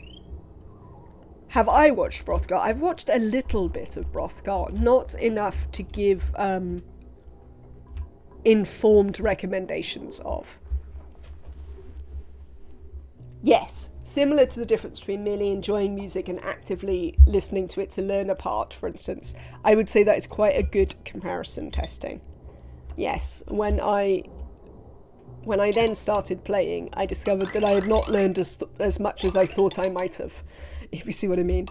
Have I watched Brothgar? I've watched a little bit of Brothgar, not enough to give informed recommendations of. Yes, similar to the difference between merely enjoying music and actively listening to it to learn a part, for instance, I would say that is quite a good comparison testing. Yes, when I then started playing, I discovered that I had not learned as much as I thought I might have, if you see what I mean.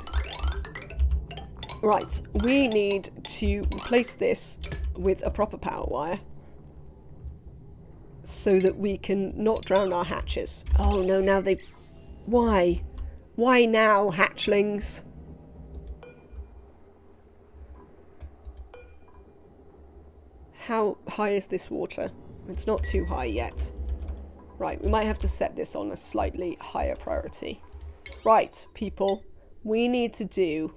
Right, we need to replace this with a proper power wire so that we can not drown our hatches. Oh no, now they... Why? Why now, hatchlings? How high is this water? It's not too high yet. Right, we might have to set this on a slightly higher priority. Right, people, we need to do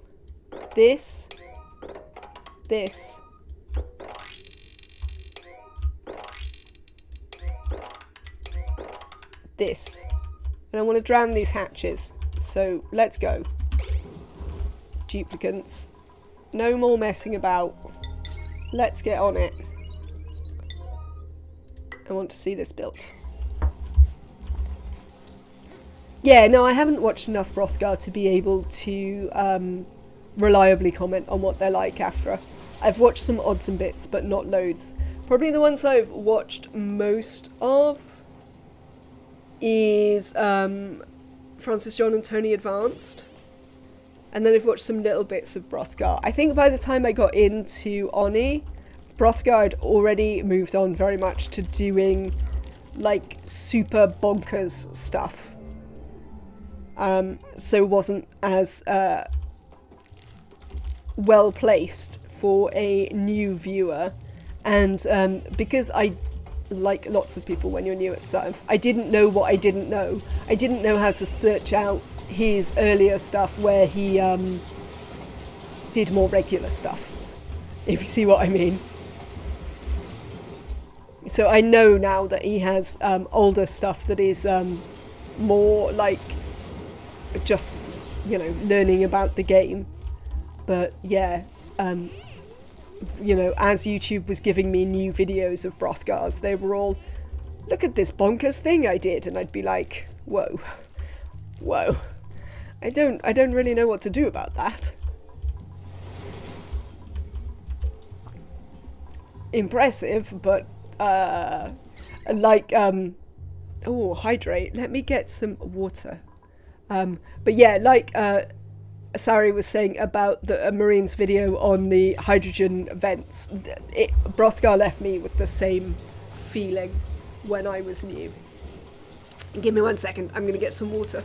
this, this, this. And I want to drown these hatches, so let's go. Duplicants. No more messing about. Let's get on it. I want to see this built. Yeah, no, I haven't watched enough Hrothgar to be able to reliably comment on what they're like, Afra. I've watched some odds and bits, but not loads. Probably the ones I've watched most of is Francis John and Tony Advanced. And then I've watched some little bits of Hrothgar. I think by the time I got into ONI, Hrothgar had already moved on very much to doing like super bonkers stuff. So wasn't as well placed for a new viewer, and because I, like lots of people when you're new at stuff, I didn't know what I didn't know. I didn't know how to search out his earlier stuff where he did more regular stuff, if you see what I mean. So I know now that he has older stuff that is more like just, you know, learning about the game. But yeah, you know, as YouTube was giving me new videos of Hrothgar's, they were all, look at this bonkers thing I did, and I'd be like, whoa, I don't really know what to do about that. Impressive, but like oh, hydrate. Let me get some water. But yeah, like Sari was saying about the Marine's video on the hydrogen vents, Hrothgar left me with the same feeling when I was new. Give me 1 second, I'm gonna get some water.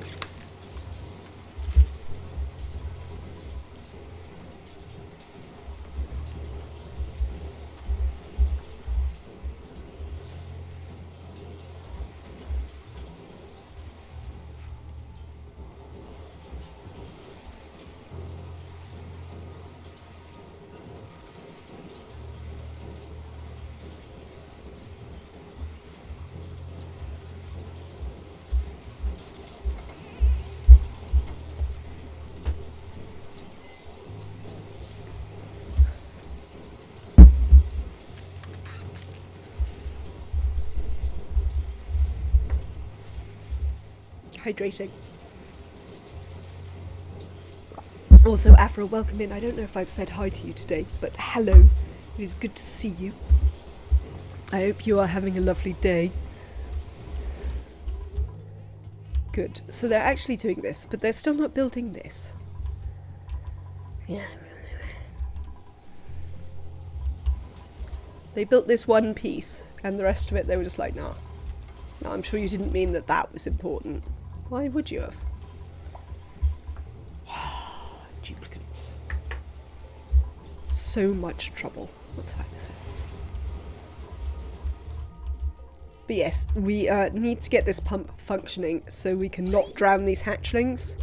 Hydrating. Also, Afro, welcome in. I don't know if I've said hi to you today, but hello. It is good to see you. I hope you are having a lovely day. Good. So they're actually doing this, but they're still not building this. Yeah. They built this one piece, and the rest of it they were just like, nah. No, I'm sure you didn't mean that that was important. Why would you have? Duplicates. So much trouble. What time is it? But yes, we need to get this pump functioning so we can not drown these hatchlings.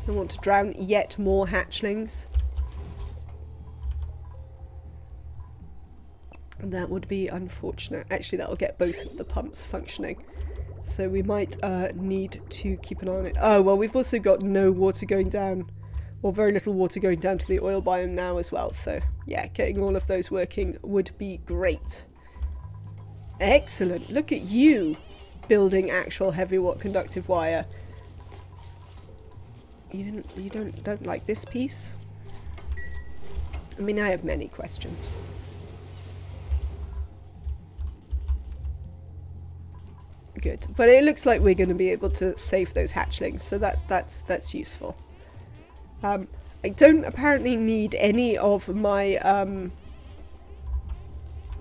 I want to drown yet more hatchlings. And that would be unfortunate. Actually, that'll get both of the pumps functioning. So we might need to keep an eye on it. Oh, well, we've also got no water going down, or very little water going down to the oil biome now as well. So, yeah, getting all of those working would be great. Excellent. Look at you building actual heavy watt conductive wire. You don't like this piece? I mean, I have many questions. Good, but it looks like we're going to be able to save those hatchlings, so that's useful. I don't apparently need any of my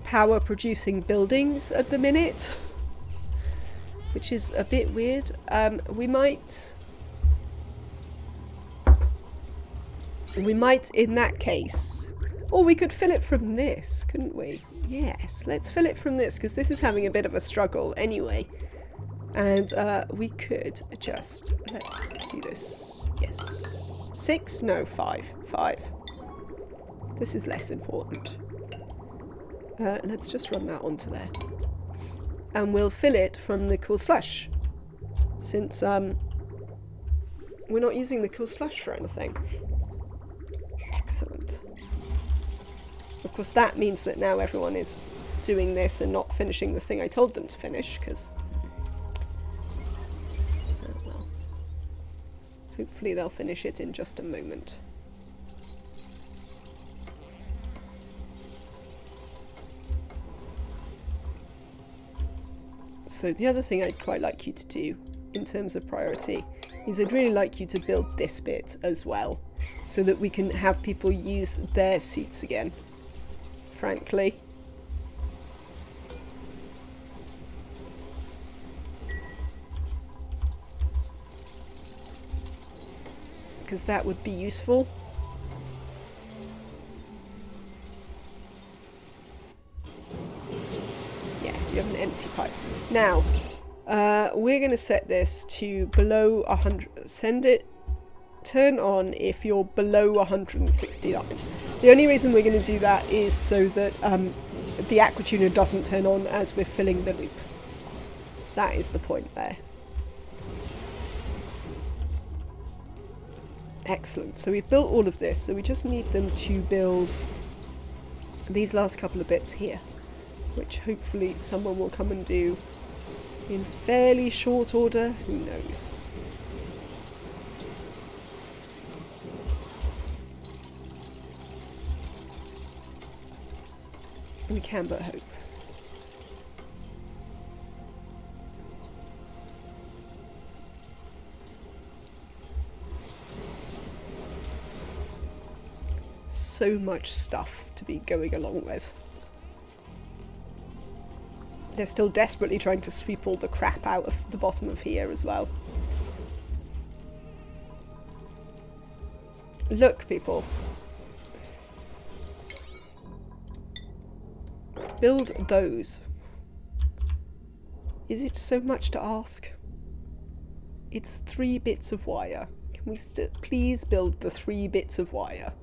power producing buildings at the minute, which is a bit weird. We might in that case, or we could fill it from this, couldn't we? Yes, let's fill it from this, because this is having a bit of a struggle anyway. And we could just, let's do this. Yes. 6? No, 5. 5. This is less important. Let's just run that onto there. And we'll fill it from the cool slush. Since we're not using the cool slush for anything. Excellent. Of course, that means that now everyone is doing this and not finishing the thing I told them to finish, because... oh well. Hopefully they'll finish it in just a moment. So the other thing I'd quite like you to do, in terms of priority, is I'd really like you to build this bit as well, so that we can have people use their suits again, frankly. Because that would be useful. Yes, you have an empty pipe. Now, we're going to set this to below 100. Send it. Turn on if you're below 169. The only reason we're going to do that is so that the aquatuner doesn't turn on as we're filling the loop. That is the point there. Excellent. So we've built all of this, so we just need them to build these last couple of bits here, which hopefully someone will come and do in fairly short order. Who knows? We can but hope. So much stuff to be going along with. They're still desperately trying to sweep all the crap out of the bottom of here as well. Look, people. Build those. Is it so much to ask? It's 3 bits of wire. Can we please build the 3 bits of wire?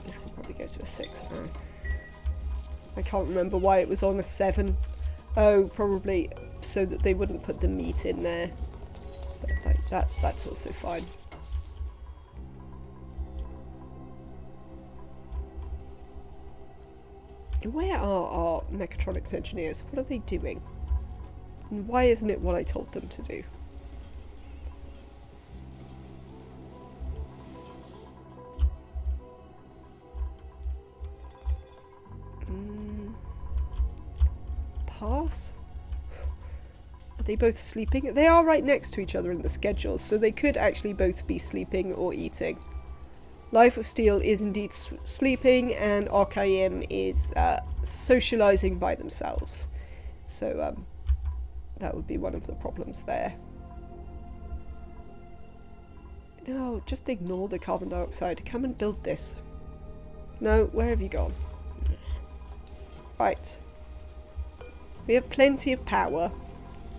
This can probably go to a 6 now. I can't remember why it was on a 7. Oh, probably so that they wouldn't put the meat in there. But like that's also fine. Where are our mechatronics engineers? What are they doing? And why isn't it what I told them to do? Pass? Are they both sleeping? They are right next to each other in the schedules, so they could actually both be sleeping or eating. Life of Steel is indeed sleeping, and Archaeum is socialising by themselves. So that would be one of the problems there. No, just ignore the carbon dioxide. Come and build this. No, where have you gone? Right. We have plenty of power.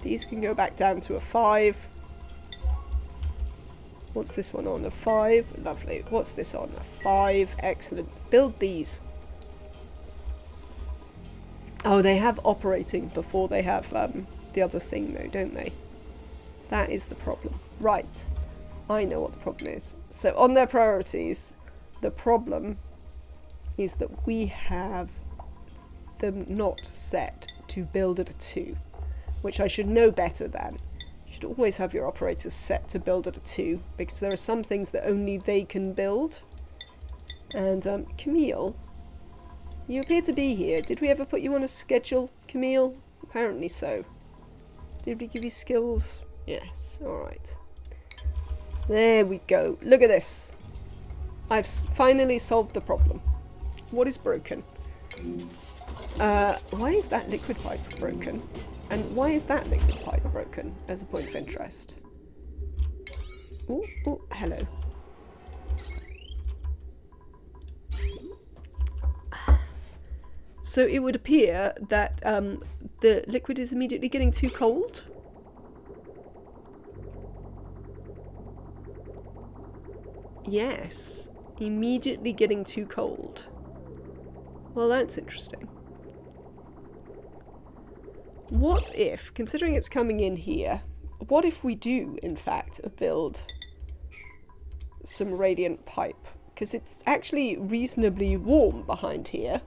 These can go back down to a 5. What's this one on? A 5? Lovely. What's this on? A 5. Excellent. Build these. Oh, they have operating before they have the other thing though, don't they? That is the problem. Right. I know what the problem is. So on their priorities, the problem is that we have them not set to build at a 2, which I should know better than. You should always have your operators set to build at a 2, because there are some things that only they can build. And Camille, you appear to be here. Did we ever put you on a schedule, Camille? Apparently so. Did we give you skills? Yes, alright. There we go. Look at this. I've finally solved the problem. What is broken? Why is that liquid pipe broken? And why is that liquid pipe broken as a point of interest? Oh, oh, hello. So it would appear that the liquid is immediately getting too cold. Yes, immediately getting too cold. Well, that's interesting. What if, considering it's coming in here, what if we do, in fact, build some radiant pipe? Because it's actually reasonably warm behind here.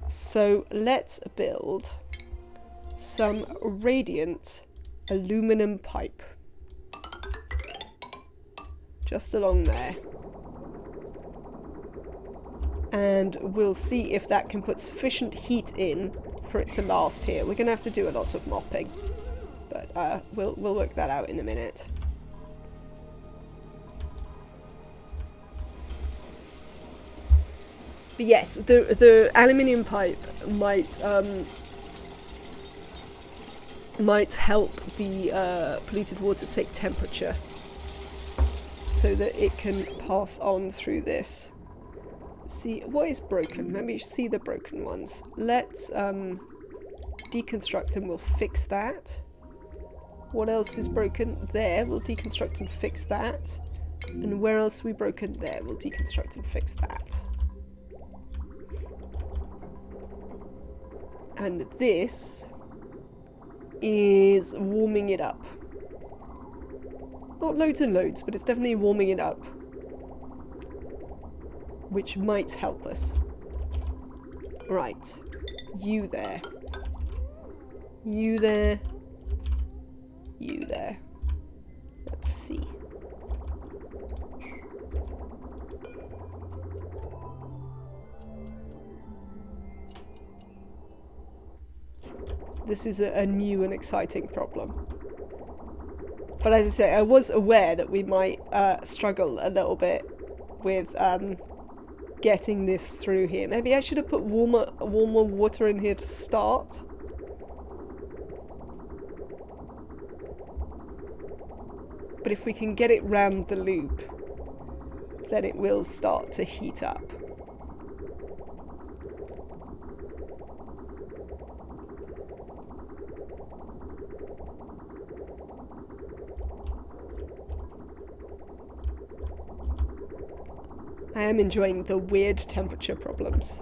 So let's build some radiant aluminum pipe. Just along there. And we'll see if that can put sufficient heat in for it to last here. We're going to have to do a lot of mopping. But we'll work that out in a minute. But yes, the aluminium pipe might help the polluted water take temperature so that it can pass on through this. See, what is broken? Let me see the broken ones. Let's deconstruct and we'll fix that. What else is broken? There, we'll deconstruct and fix that. And where else are we broken? There, we'll deconstruct and fix that. And this is warming it up. Not loads and loads, but it's definitely warming it up. Which might help us. Right. You there. You there. You there. Let's see. This is a new and exciting problem. But as I say, I was aware that we might struggle a little bit with getting this through here. Maybe I should have put warmer water in here to start. But if we can get it round the loop, then it will start to heat up. I am enjoying the weird temperature problems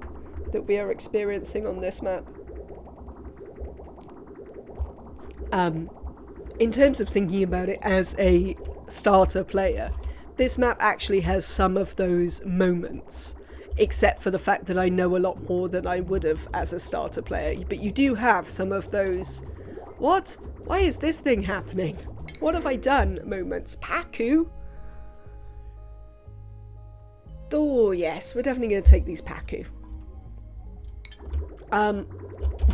that we are experiencing on this map. In terms of thinking about it as a starter player, this map actually has some of those moments, except for the fact that I know a lot more than I would have as a starter player. But you do have some of those, what? Why is this thing happening? What have I done moments. Paku? Oh yes, we're definitely going to take these Paku.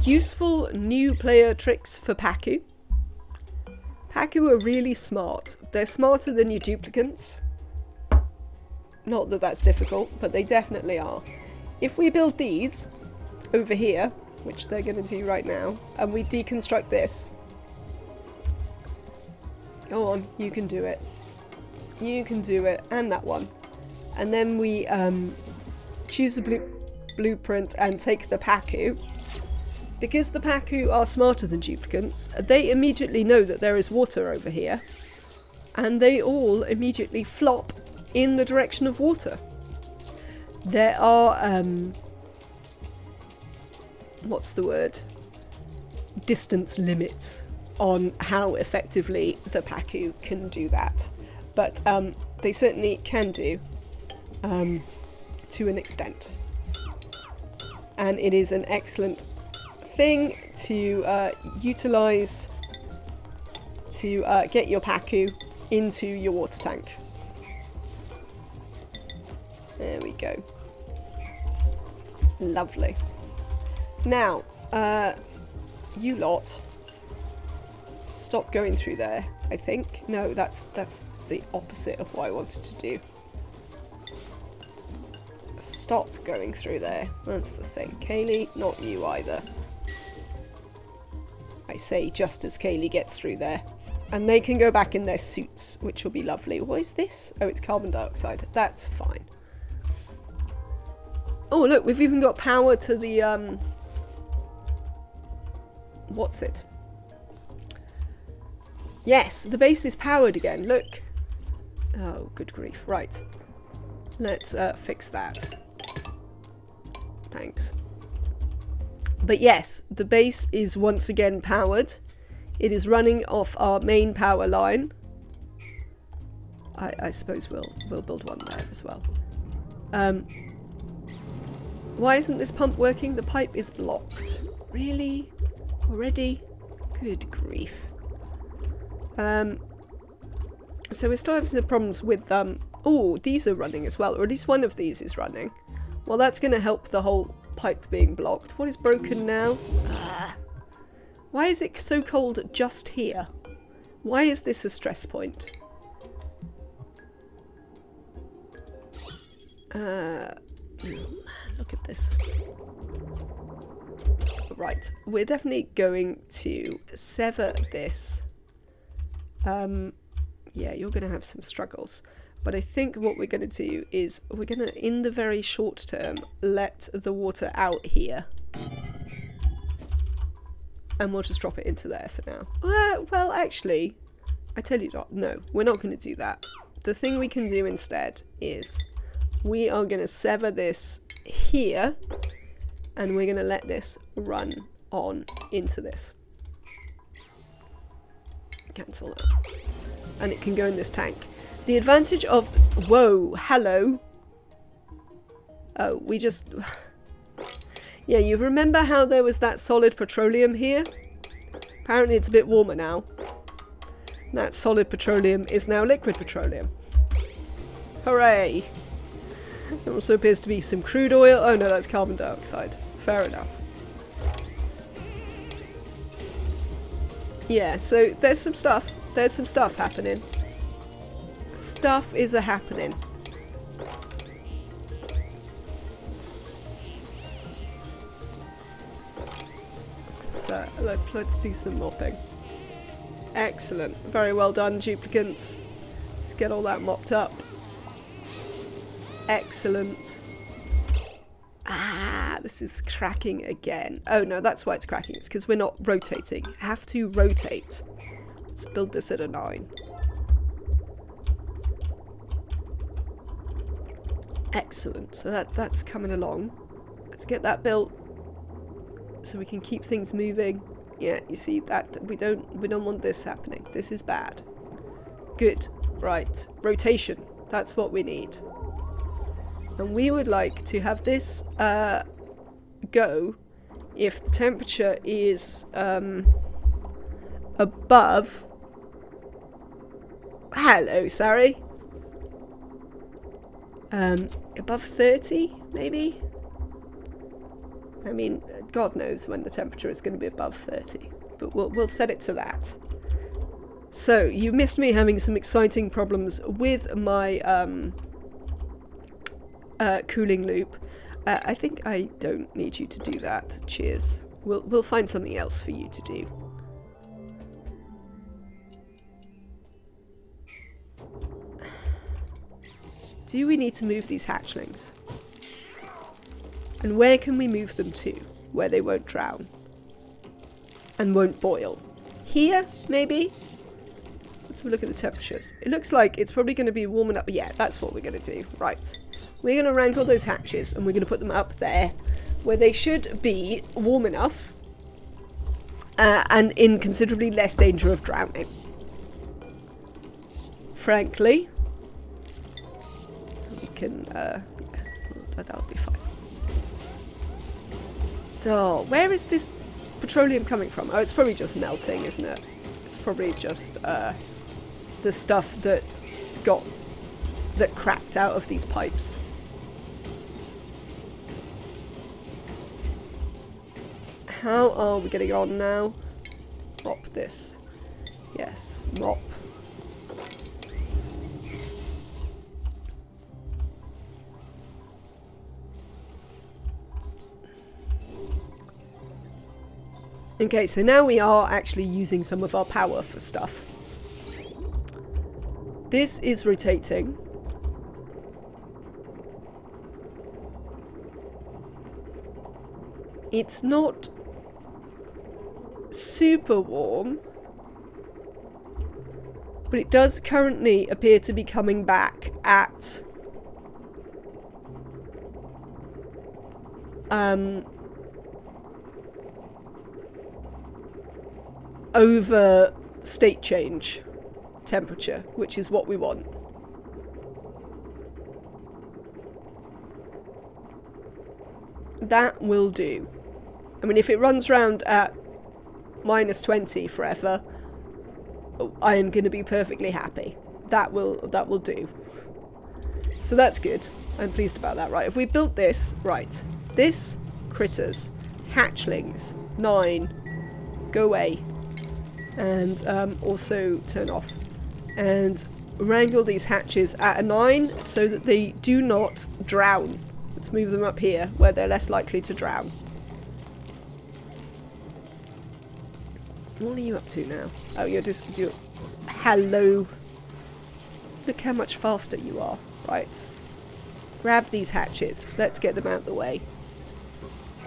Useful new player tricks for Paku. Paku are really smart. They're smarter than your duplicants. Not that that's difficult, but they definitely are. If we build these over here, which they're going to do right now, and we deconstruct this. Go on, you can do it. You can do it, and that one. And then we choose a blueprint and take the Paku. Because the Paku are smarter than duplicants, they immediately know that there is water over here. And they all immediately flop in the direction of water. There are, what's the word? Distance limits on how effectively the Paku can do that. But they certainly can do. To an extent. And it is an excellent thing to utilise to get your Paku into your water tank. There we go. Lovely. Now, you lot, stop going through there, I think. No, that's the opposite of what I wanted to do. Stop going through there. That's the thing. Kaylee, not you either. I say just as Kaylee gets through there. And they can go back in their suits, which will be lovely. What is this? Oh, it's carbon dioxide. That's fine. Oh, look, we've even got power to the, what's it? Yes, the base is powered again. Look. Oh, good grief. Right. Let's fix that. Thanks. But yes, the base is once again powered. It is running off our main power line. I suppose we'll build one there as well. Why isn't this pump working? The pipe is blocked. Really? Already? Good grief. So we're still having some problems with, oh, these are running as well, or at least one of these is running. Well, that's going to help the whole pipe being blocked. What is broken now? Why is it so cold just here? Why is this a stress point? Look at this. Right, we're definitely going to sever this. Yeah, you're going to have some struggles. But I think what we're going to do is we're going to, in the very short term, let the water out here. And we'll just drop it into there for now. Well, actually, I tell you what, no, we're not going to do that. The thing we can do instead is we are going to sever this here, and we're going to let this run on into this. Cancel that. And it can go in this tank. The advantage of... Whoa, hello. Oh, we just... Yeah, you remember how there was that solid petroleum here? Apparently it's a bit warmer now. That solid petroleum is now liquid petroleum. Hooray! There also appears to be some crude oil. Oh no, that's carbon dioxide. Fair enough. Yeah, so there's some stuff. There's some stuff happening. Stuff is a-happening. Let's do some mopping. Excellent. Very well done, duplicants. Let's get all that mopped up. Excellent. Ah, this is cracking again. Oh no, that's why it's cracking. It's because we're not rotating. Have to rotate. Let's build this at a 9. Excellent. So that's coming along. Let's get that built so we can keep things moving. Yeah, you see that we don't want this happening. This is bad. Good. Right. Rotation. That's what we need. And we would like to have this go if the temperature is above... Hello, sorry. Above 30, maybe? I mean, God knows when the temperature is going to be above 30. But we'll set it to that. So, you missed me having some exciting problems with my... cooling loop. I think I don't need you to do that. Cheers. We'll find something else for you to do. Do we need to move these hatchlings? And where can we move them to? Where they won't drown. And won't boil. Here, maybe? Let's have a look at the temperatures. It looks like it's probably going to be warm enough. Yeah, that's what we're going to do. Right. We're going to rankle those hatches and we're going to put them up there where they should be warm enough and in considerably less danger of drowning. Frankly, we can, yeah, that'll be fine. Oh, where is this petroleum coming from? Oh, it's probably just melting, isn't it? It's probably just the stuff that cracked out of these pipes. How are we getting on now? Mop this. Yes, mop. Okay, so now we are actually using some of our power for stuff. This is rotating. It's not super warm, but it does currently appear to be coming back at over state change temperature, which is what we want. That will do. I mean, if it runs around at -20 forever, I am going to be perfectly happy. That will do. So that's good. I'm pleased about that. Right, if we built this, right, this, critters, hatchlings, 9, go away, and also turn off, and wrangle these hatches at a 9 so that they do not drown. Let's move them up here where they're less likely to drown. What are you up to now? Oh, you're hello. Look how much faster you are. Right. Grab these hatches. Let's get them out of the way.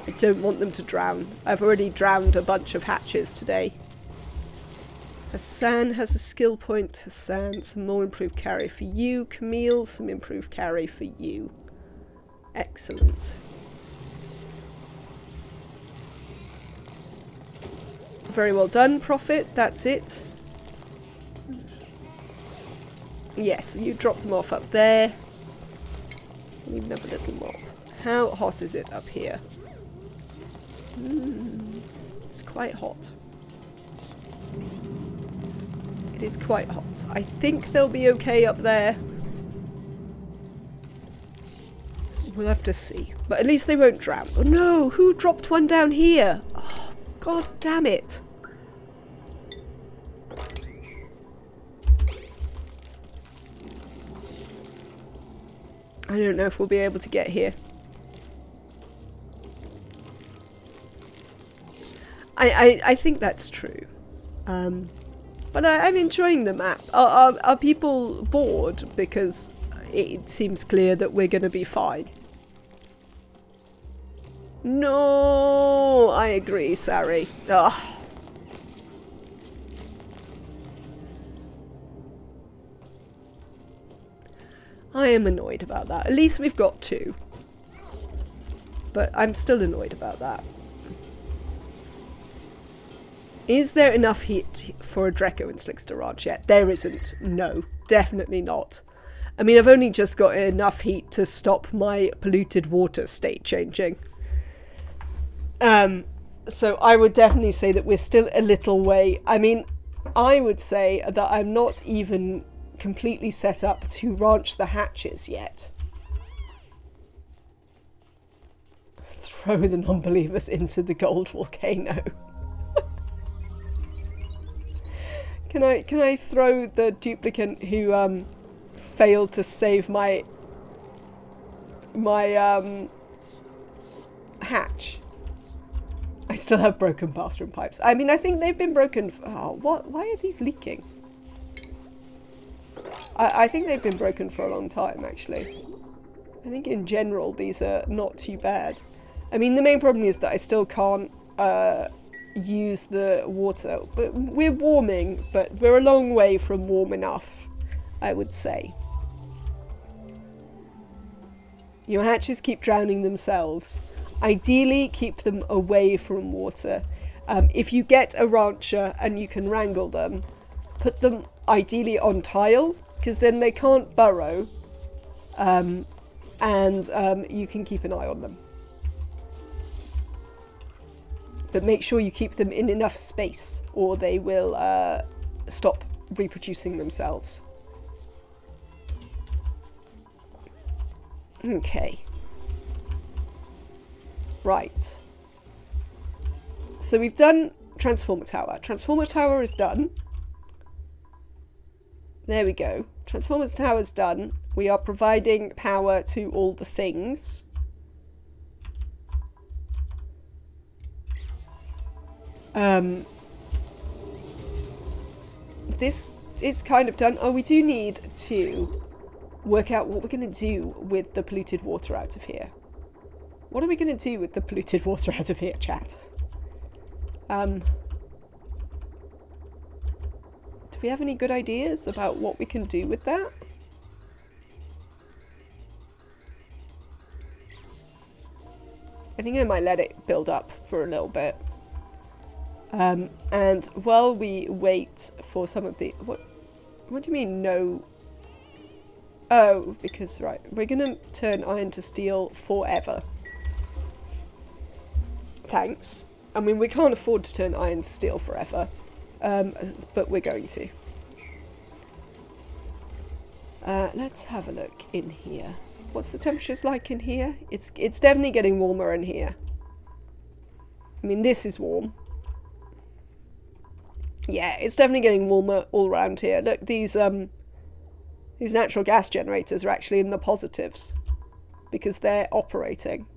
I don't want them to drown. I've already drowned a bunch of hatches today. Hassan has a skill point. Hassan, some more improved carry for you. Camille, some improved carry for you. Excellent. Very well done, Prophet. That's it. Yes, you drop them off up there. Need another little mop. How hot is it up here? It's quite hot. It is quite hot. I think they'll be okay up there. We'll have to see. But at least they won't drown. Oh no! Who dropped one down here? Oh, god damn it. I don't know if we'll be able to get here. I think that's true. But I'm enjoying the map. Are people bored because it seems clear that we're going to be fine? No, I agree, Sari. Ugh. I am annoyed about that. At least we've got 2. But I'm still annoyed about that. Is there enough heat for a Drecko in Slickster Ranch yet? There isn't. No, definitely not. I mean, I've only just got enough heat to stop my polluted water state changing. So I would definitely say that we're still a little way. I mean, I would say that I'm not even completely set up to ranch the hatches yet. Throw the non-believers into the gold volcano. Can I throw the duplicant who failed to save my hatch? I still have broken bathroom pipes. I mean, I think they've been broken. Oh, what? Why are these leaking? I think they've been broken for a long time, actually. I think in general these are not too bad. I mean, the main problem is that I still can't use the water. But we're warming, but we're a long way from warm enough, I would say. Your hatches keep drowning themselves. Ideally, keep them away from water. If you get a rancher and you can wrangle them, put them ideally on tile, because then they can't burrow, and you can keep an eye on them. But make sure you keep them in enough space, or they will stop reproducing themselves. Okay. Right. So we've done Transformer Tower. Transformer Tower is done. There we go. Transformer Tower's done. We are providing power to all the things. This is kind of done. Oh, we do need to work out what we're going to do with the polluted water out of here. What are we going to do with the polluted water out of here, chat? Do we have any good ideas about what we can do with that? I think I might let it build up for a little bit. And while we wait for some of the... What do you mean, no? Oh, because, right, we're going to turn iron to steel forever. Thanks. I mean, we can't afford to turn iron to steel forever, but we're going to. Let's have a look in here. What's the temperatures like in here? It's definitely getting warmer in here. I mean, this is warm. Yeah, it's definitely getting warmer all around here. Look, these natural gas generators are actually in the positives because they're operating.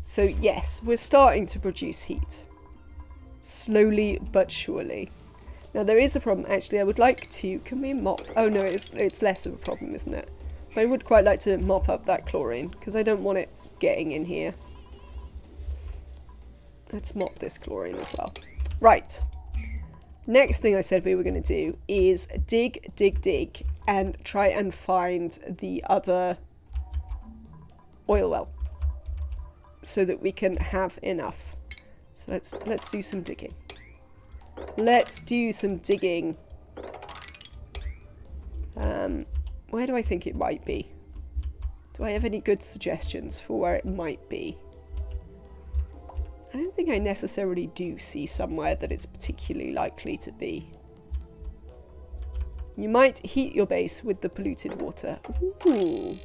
So yes, we're starting to produce heat. Slowly but surely. Now there is a problem, actually. I would like to... Can we mop... Oh no, it's less of a problem, isn't it? But I would quite like to mop up that chlorine because I don't want it getting in here. Let's mop this chlorine as well. Right. Next thing I said we were going to do is dig, and try and find the other oil well so that we can have enough. So let's do some digging. Let's do some digging. Where do I think it might be? Do I have any good suggestions for where it might be? I don't think I necessarily do see somewhere that it's particularly likely to be. You might heat your base with the polluted water. Ooh.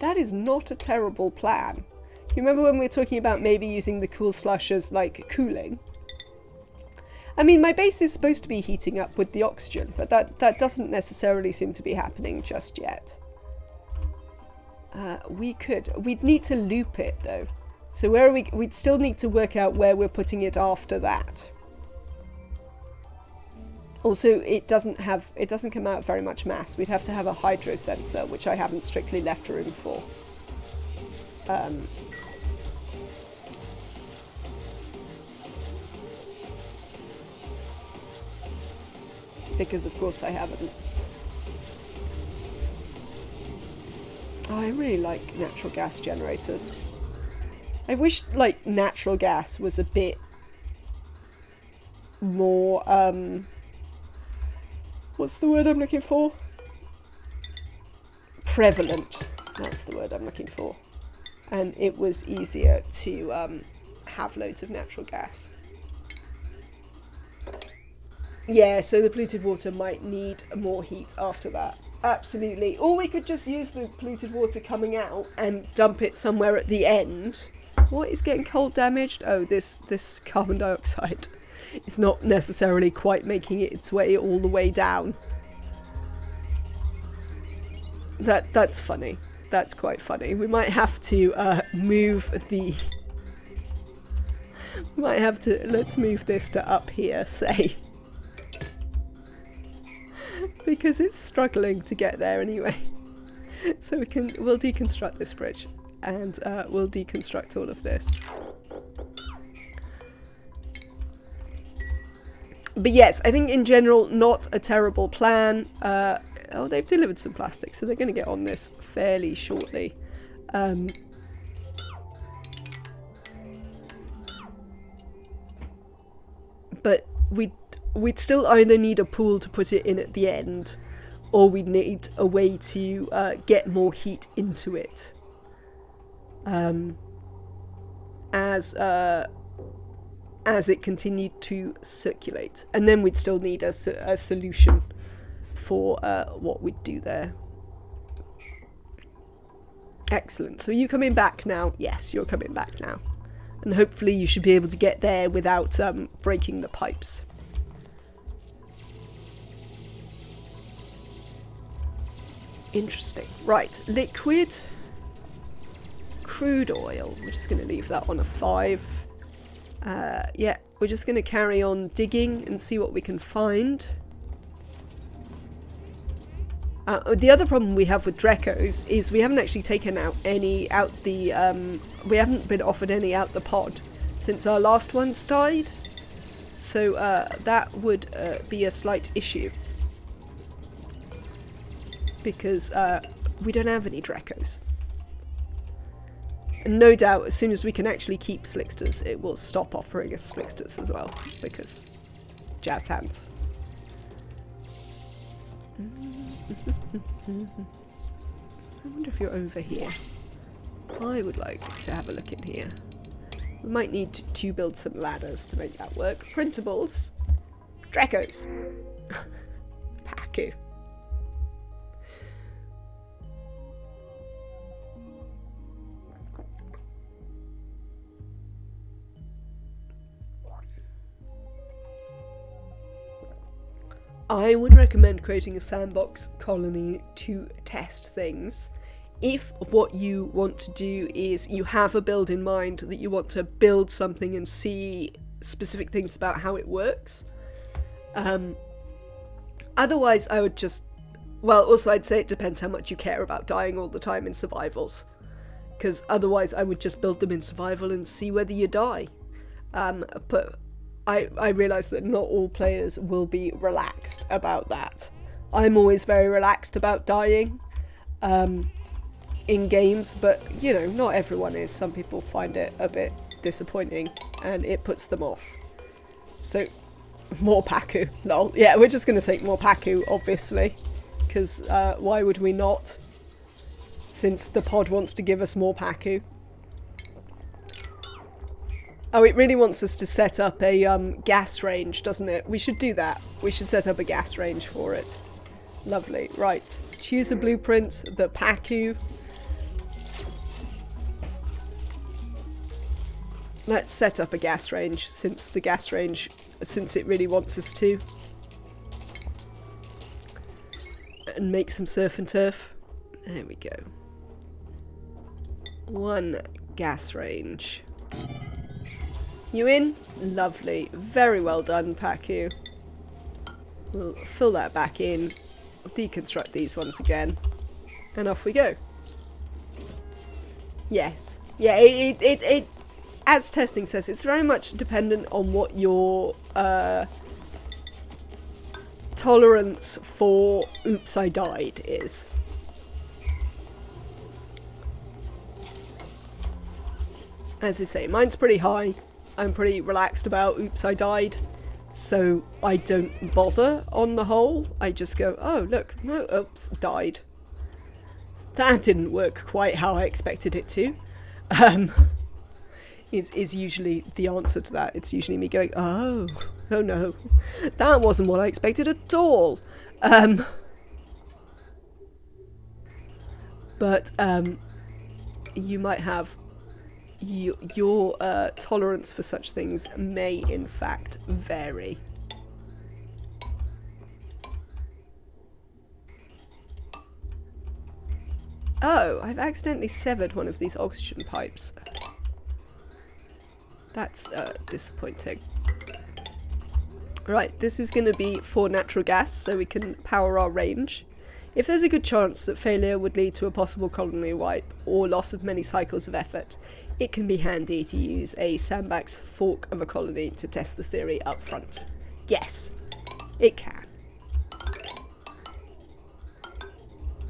That is not a terrible plan. You remember when we were talking about maybe using the cool slush as, like, cooling? I mean, my base is supposed to be heating up with the oxygen, but that doesn't necessarily seem to be happening just yet. We'd need to loop it, though. So where are we? We'd still need to work out where we're putting it after that. Also, it doesn't come out very much mass. We'd have to have a hydro sensor, which I haven't strictly left room for. Because of course I haven't. Oh, I really like natural gas generators. I wish, like, natural gas was a bit more, what's the word I'm looking for? Prevalent. That's the word I'm looking for. And it was easier to have loads of natural gas. Yeah, so the polluted water might need more heat after that. Absolutely. Or we could just use the polluted water coming out and dump it somewhere at the end. What is getting cold damaged? Oh, this carbon dioxide is not necessarily quite making its way all the way down. That's funny. That's quite funny. We might have to move the... Let's move this to up here, say. Because it's struggling to get there anyway. So we'll deconstruct this bridge. And we'll deconstruct all of this. But yes, I think in general, not a terrible plan. Oh, they've delivered some plastic, so they're going to get on this fairly shortly. But we'd still either need a pool to put it in at the end, or we'd need a way to get more heat into it. As it continued to circulate, and then we'd still need a solution for what we'd do there. Excellent. So are you coming back now? Yes, you're coming back now, and hopefully you should be able to get there without breaking the pipes. Interesting. Right, liquid. Crude oil, we're just going to leave that on a 5. Yeah, we're just going to carry on digging and see what we can find. The other problem we have with Dreckos is we haven't actually taken out any we haven't been offered any out the pod since our last ones died. So that would be a slight issue. Because we don't have any Dreckos. no doubt, as soon as we can actually keep Slicksters, it will stop offering us Slicksters as well, because jazz hands. I wonder if you're over here. I would like to have a look in here. We might need to build some ladders to make that work. Printables. Dreckos. Paku. I would recommend creating a sandbox colony to test things. If what you want to do is you have a build in mind that you want to build something and see specific things about how it works. Otherwise, I would just... Well, also I'd say it depends how much you care about dying all the time in survivals. Because otherwise I would just build them in survival and see whether you die. But I realise that not all players will be relaxed about that. I'm always very relaxed about dying in games, but you know, not everyone is. Some people find it a bit disappointing and it puts them off. So, more Paku. Lol. Yeah, we're just going to take more Paku, obviously. Because why would we not? Since the pod wants to give us more Paku. Oh, it really wants us to set up a gas range, doesn't it? We should do that. We should set up a gas range for it. Lovely. Right. Choose a blueprint. The Paku. Let's set up a gas range, since it really wants us to. And make some surf and turf. There we go. One gas range. You in? Lovely. Very well done, Paku. We'll fill that back in. Deconstruct these once again. And off we go. Yes. Yeah, it as testing says, it's very much dependent on what your tolerance for oops, I died is. As I say, mine's pretty high. I'm pretty relaxed about oops, I died. So I don't bother on the whole. I just go, oh look, no, oops, died. That didn't work quite how I expected it to. Is usually the answer to that. It's usually me going, oh no, that wasn't what I expected at all. But you might have your tolerance for such things may in fact vary. Oh, I've accidentally severed one of these oxygen pipes. That's disappointing. Right, this is going to be for natural gas, so we can power our range. If there's a good chance that failure would lead to a possible colony wipe or loss of many cycles of effort, it can be handy to use a sandbags fork of a colony to test the theory up front. Yes, it can.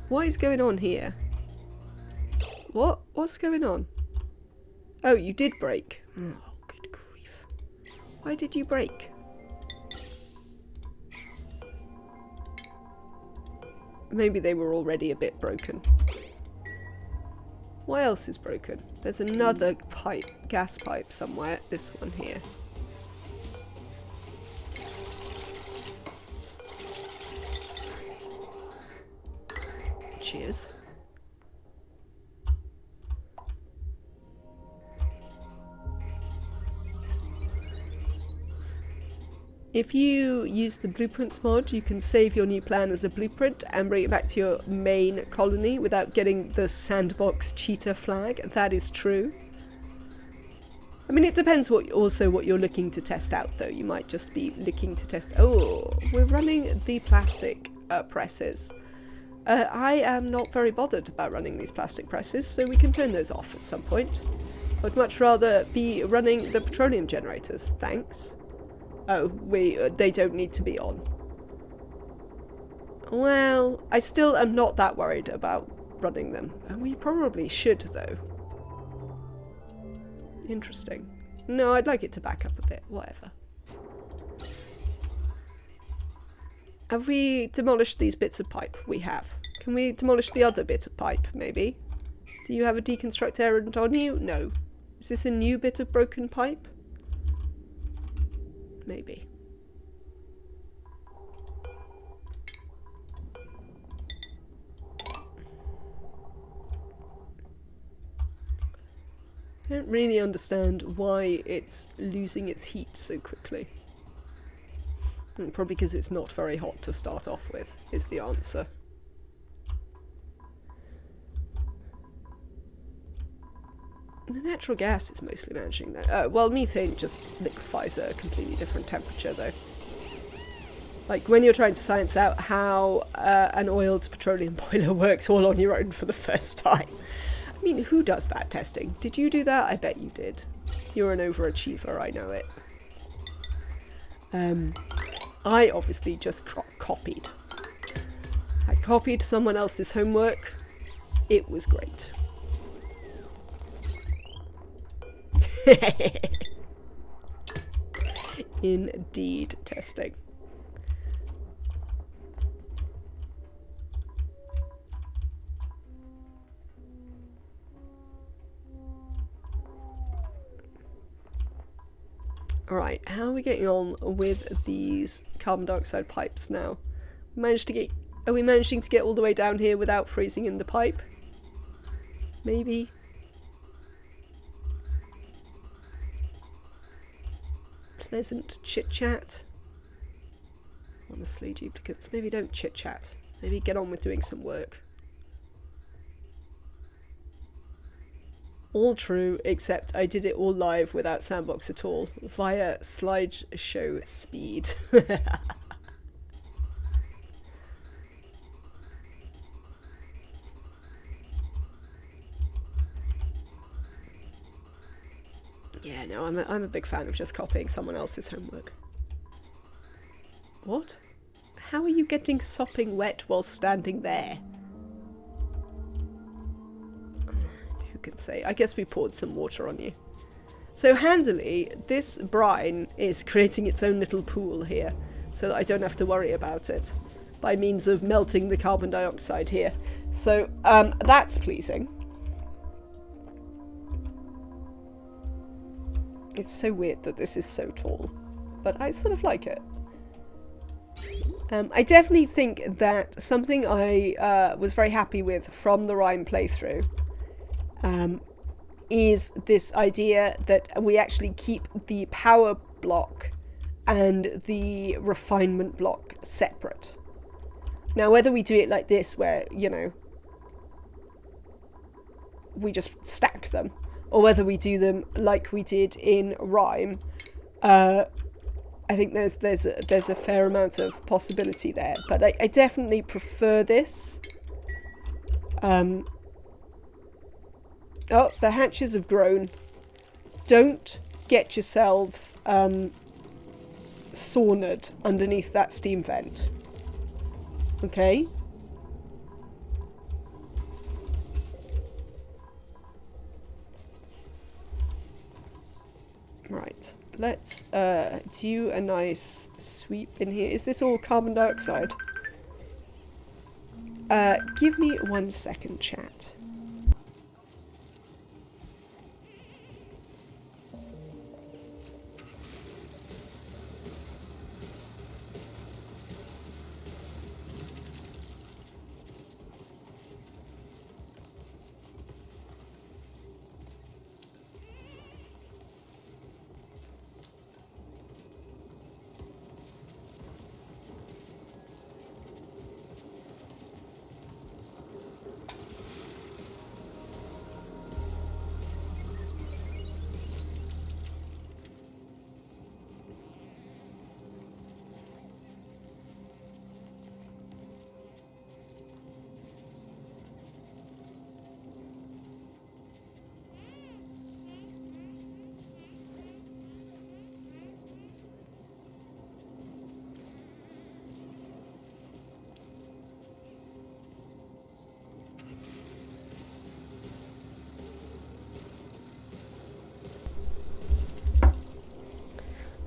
What is going on here? What's going on? Oh, you did break. Oh, good grief. Why did you break? Maybe they were already a bit broken. What else is broken? There's another pipe, gas pipe somewhere. This one here. Cheers. If you use the blueprints mod, you can save your new plan as a blueprint and bring it back to your main colony without getting the sandbox cheater flag. That is true. I mean, it depends also what you're looking to test out, though. You might just be looking to test... Oh, we're running the plastic presses. I am not very bothered about running these plastic presses, so we can turn those off at some point. I'd much rather be running the petroleum generators, thanks. Oh, they don't need to be on. Well, I still am not that worried about running them. And we probably should, though. Interesting. No, I'd like it to back up a bit. Whatever. Have we demolished these bits of pipe? We have. Can we demolish the other bit of pipe, maybe? Do you have a deconstruct errand on you? No. Is this a new bit of broken pipe? Maybe. I don't really understand why it's losing its heat so quickly. Probably because it's not very hot to start off with, is the answer. The natural gas is mostly managing that. Well, methane just liquefies at a completely different temperature, though. Like, when you're trying to science out how an oiled petroleum boiler works all on your own for the first time. I mean, who does that testing? Did you do that? I bet you did. You're an overachiever, I know it. I obviously just copied. I copied someone else's homework. It was great. Indeed, testing. Alright, how are we getting on with these carbon dioxide pipes now? Are we managing to get all the way down here without freezing in the pipe? Maybe? Pleasant chit-chat. Honestly, duplicates, maybe don't chit-chat. Maybe get on with doing some work. All true, except I did it all live without sandbox at all, via slideshow speed. Yeah, no, I'm a big fan of just copying someone else's homework. What? How are you getting sopping wet while standing there? Who can say? I guess we poured some water on you. So handily, this brine is creating its own little pool here, so that I don't have to worry about it, by means of melting the carbon dioxide here. So, that's pleasing. It's so weird that this is so tall, but I sort of like it. I definitely think that something I was very happy with from the Rime playthrough is this idea that we actually keep the power block and the refinement block separate. Now, whether we do it like this, where, you know, we just stack them, or whether we do them like we did in Rime, I think there's a fair amount of possibility there. But I definitely prefer this. Oh, the hatches have grown. Don't get yourselves saunered underneath that steam vent. Okay? Right, let's do a nice sweep in here. Is this all carbon dioxide? Give me 1 second, chat.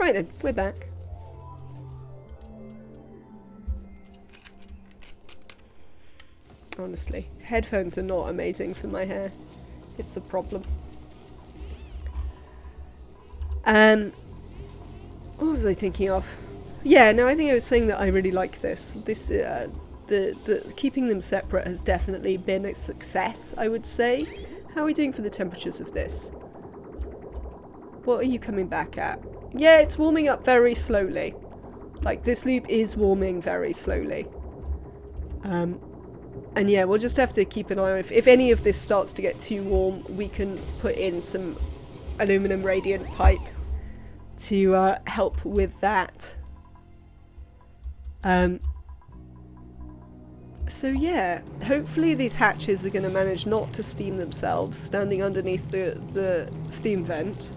Right then, we're back. Honestly, headphones are not amazing for my hair. It's a problem. What was I thinking of? Yeah, no, I think I was saying that I really like this. This, the keeping them separate has definitely been a success, I would say. How are we doing for the temperatures of this? What are you coming back at? Yeah, it's warming up very slowly. Like, this loop is warming very slowly. And yeah, we'll just have to keep an eye on if any of this starts to get too warm, we can put in some aluminum radiant pipe to help with that. So yeah, hopefully these hatches are going to manage not to steam themselves standing underneath the steam vent.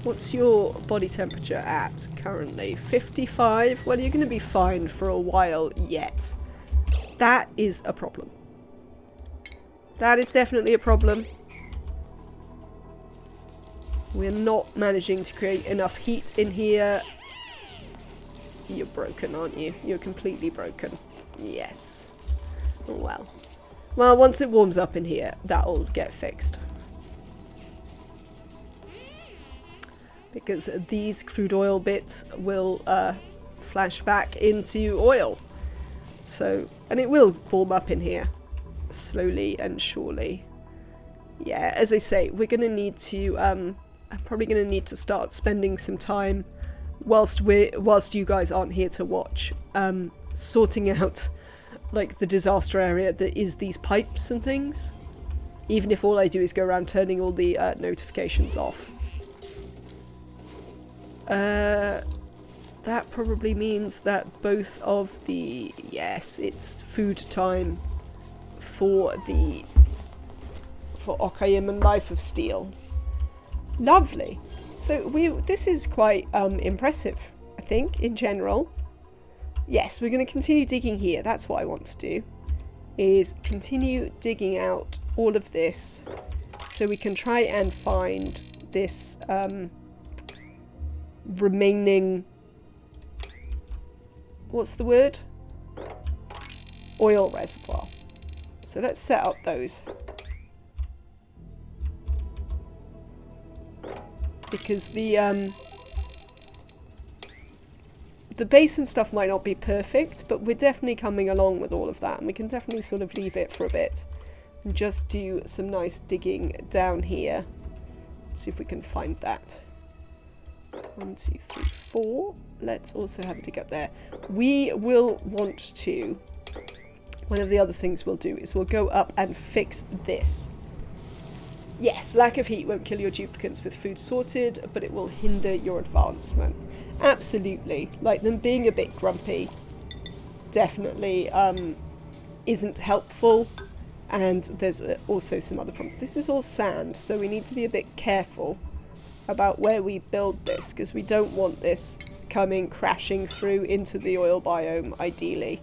What's your body temperature at currently? 55? Well, you're going to be fine for a while yet. That is a problem. That is definitely a problem. We're not managing to create enough heat in here. You're broken, aren't you? You're completely broken. Yes. Oh, well. Well, once it warms up in here, that'll get fixed. Because these crude oil bits will flash back into oil. So, and it will warm up in here, slowly and surely. Yeah, as I say, we're going to need to, I'm probably going to need to start spending some time, whilst you guys aren't here to watch, sorting out, like, the disaster area that is these pipes and things. Even if all I do is go around turning all the notifications off. That probably means that both of the... Yes, it's food time for Okayim and Life of Steel. Lovely. So this is quite impressive, I think, in general. Yes, we're going to continue digging here. That's what I want to do, is continue digging out all of this so we can try and find this remaining... What's the word? Oil reservoir. So let's set up those. Because the base and stuff might not be perfect, but we're definitely coming along with all of that, and we can definitely sort of leave it for a bit and just do some nice digging down here. See if we can find that. 1, 2, 3, 4. Let's also have a dig up there. We will want to... One of the other things we'll do is we'll go up and fix this. Yes, lack of heat won't kill your duplicants with food sorted, but it will hinder your advancement. Absolutely. Like, them being a bit grumpy definitely isn't helpful. And there's also some other problems. This is all sand, so we need to be a bit careful about where we build this, because we don't want this coming crashing through into the oil biome, ideally.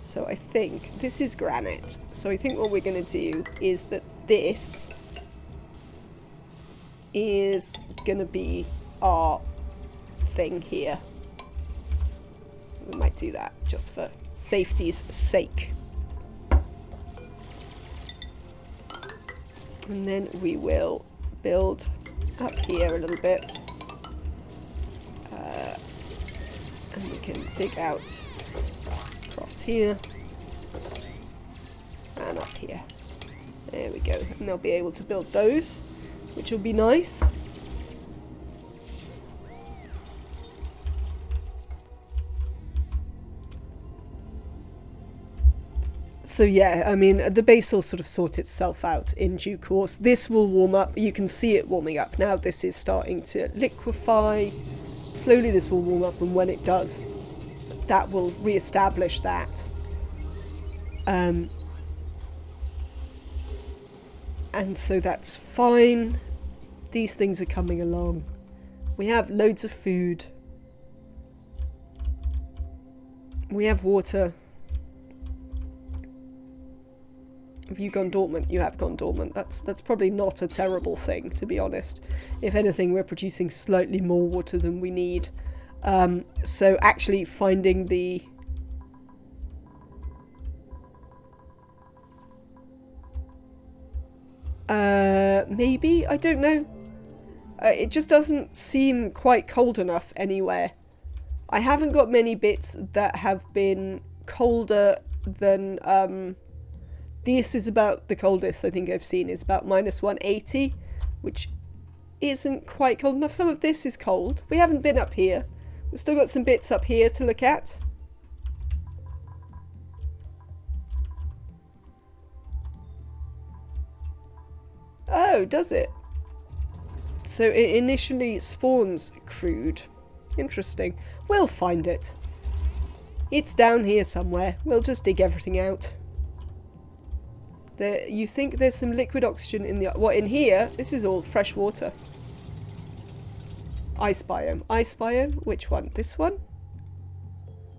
So I think this is granite. So I think what we're going to do is that this is going to be our thing here. We might do that just for safety's sake. And then we will build up here a little bit. And we can dig out across here and up here. There we go. And they'll be able to build those, which will be nice. So yeah, I mean, the base will sort of sort itself out in due course. This will warm up. You can see it warming up now. This is starting to liquefy. Slowly this will warm up, and when it does, that will re-establish that. And so that's fine. These things are coming along. We have loads of food. We have water. Have you gone dormant? You have gone dormant. That's probably not a terrible thing, to be honest. If anything, we're producing slightly more water than we need. So actually finding the... maybe? I don't know. It just doesn't seem quite cold enough anywhere. I haven't got many bits that have been colder than... this is about the coldest I think I've seen, is about -180, which isn't quite cold enough. Some of this is cold. We haven't been up here. We've still got some bits up here to look at. Oh, does it? So it initially spawns crude. Interesting. We'll find it. It's down here somewhere. We'll just dig everything out. There, you think there's some liquid oxygen in the... What, in here? This is all fresh water. Ice biome. Ice biome? Which one? This one?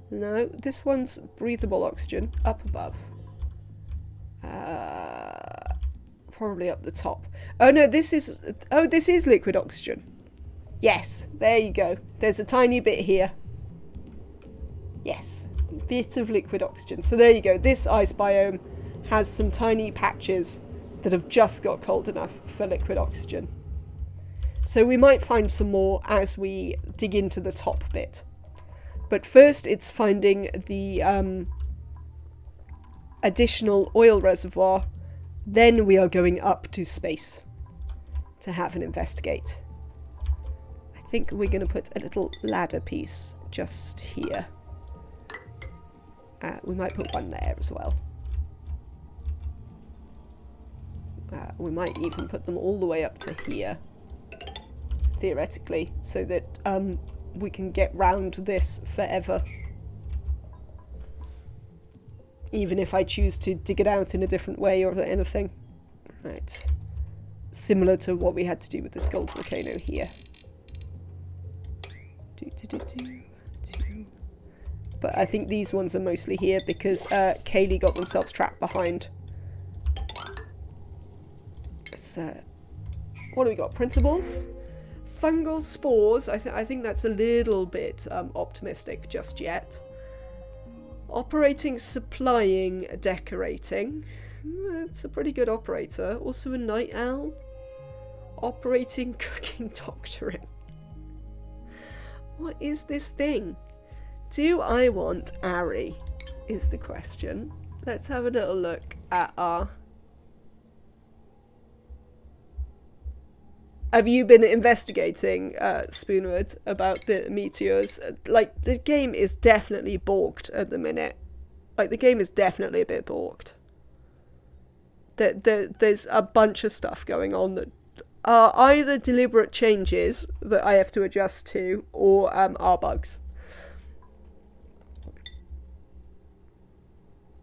No, this one's breathable oxygen. Up above. Probably up the top. Oh no, this is... Oh, this is liquid oxygen. Yes, there you go. There's a tiny bit here. Yes, bit of liquid oxygen. So there you go. This ice biome has some tiny patches that have just got cold enough for liquid oxygen. So we might find some more as we dig into the top bit. But first it's finding the additional oil reservoir. Then we are going up to space to have an investigate. I think we're going to put a little ladder piece just here. We might put one there as well. We might even put them all the way up to here, theoretically, so that we can get round this forever. Even if I choose to dig it out in a different way or anything. Right. Similar to what we had to do with this gold volcano here. But I think these ones are mostly here because Kaylee got themselves trapped behind. So, what do we got? Printables? Fungal spores. I think that's a little bit optimistic just yet. Operating, supplying, decorating. That's a pretty good operator. Also a night owl. Operating, cooking, doctoring. What is this thing? Do I want Ari? Is the question. Let's have a little look at our... Have you been investigating, Spoonwood, about the meteors? Like, the game is definitely balked at the minute. Like, the game is definitely a bit balked. There's a bunch of stuff going on that are either deliberate changes that I have to adjust to, or are bugs.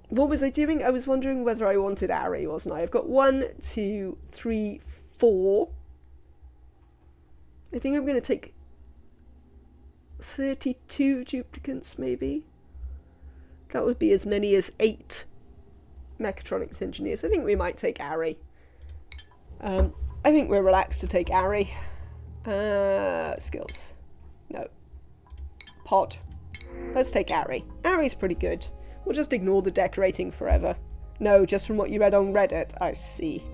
What was I doing? I was wondering whether I wanted Ari, wasn't I? I've got 1, 2, 3, 4... I think I'm going to take 32 duplicants, maybe. That would be as many as 8 mechatronics engineers. I think we might take Ari. I think we're relaxed to take Ari. Skills. No. Pod. Let's take Ari. Ari's pretty good. We'll just ignore the decorating forever. No, just from what you read on Reddit. I see.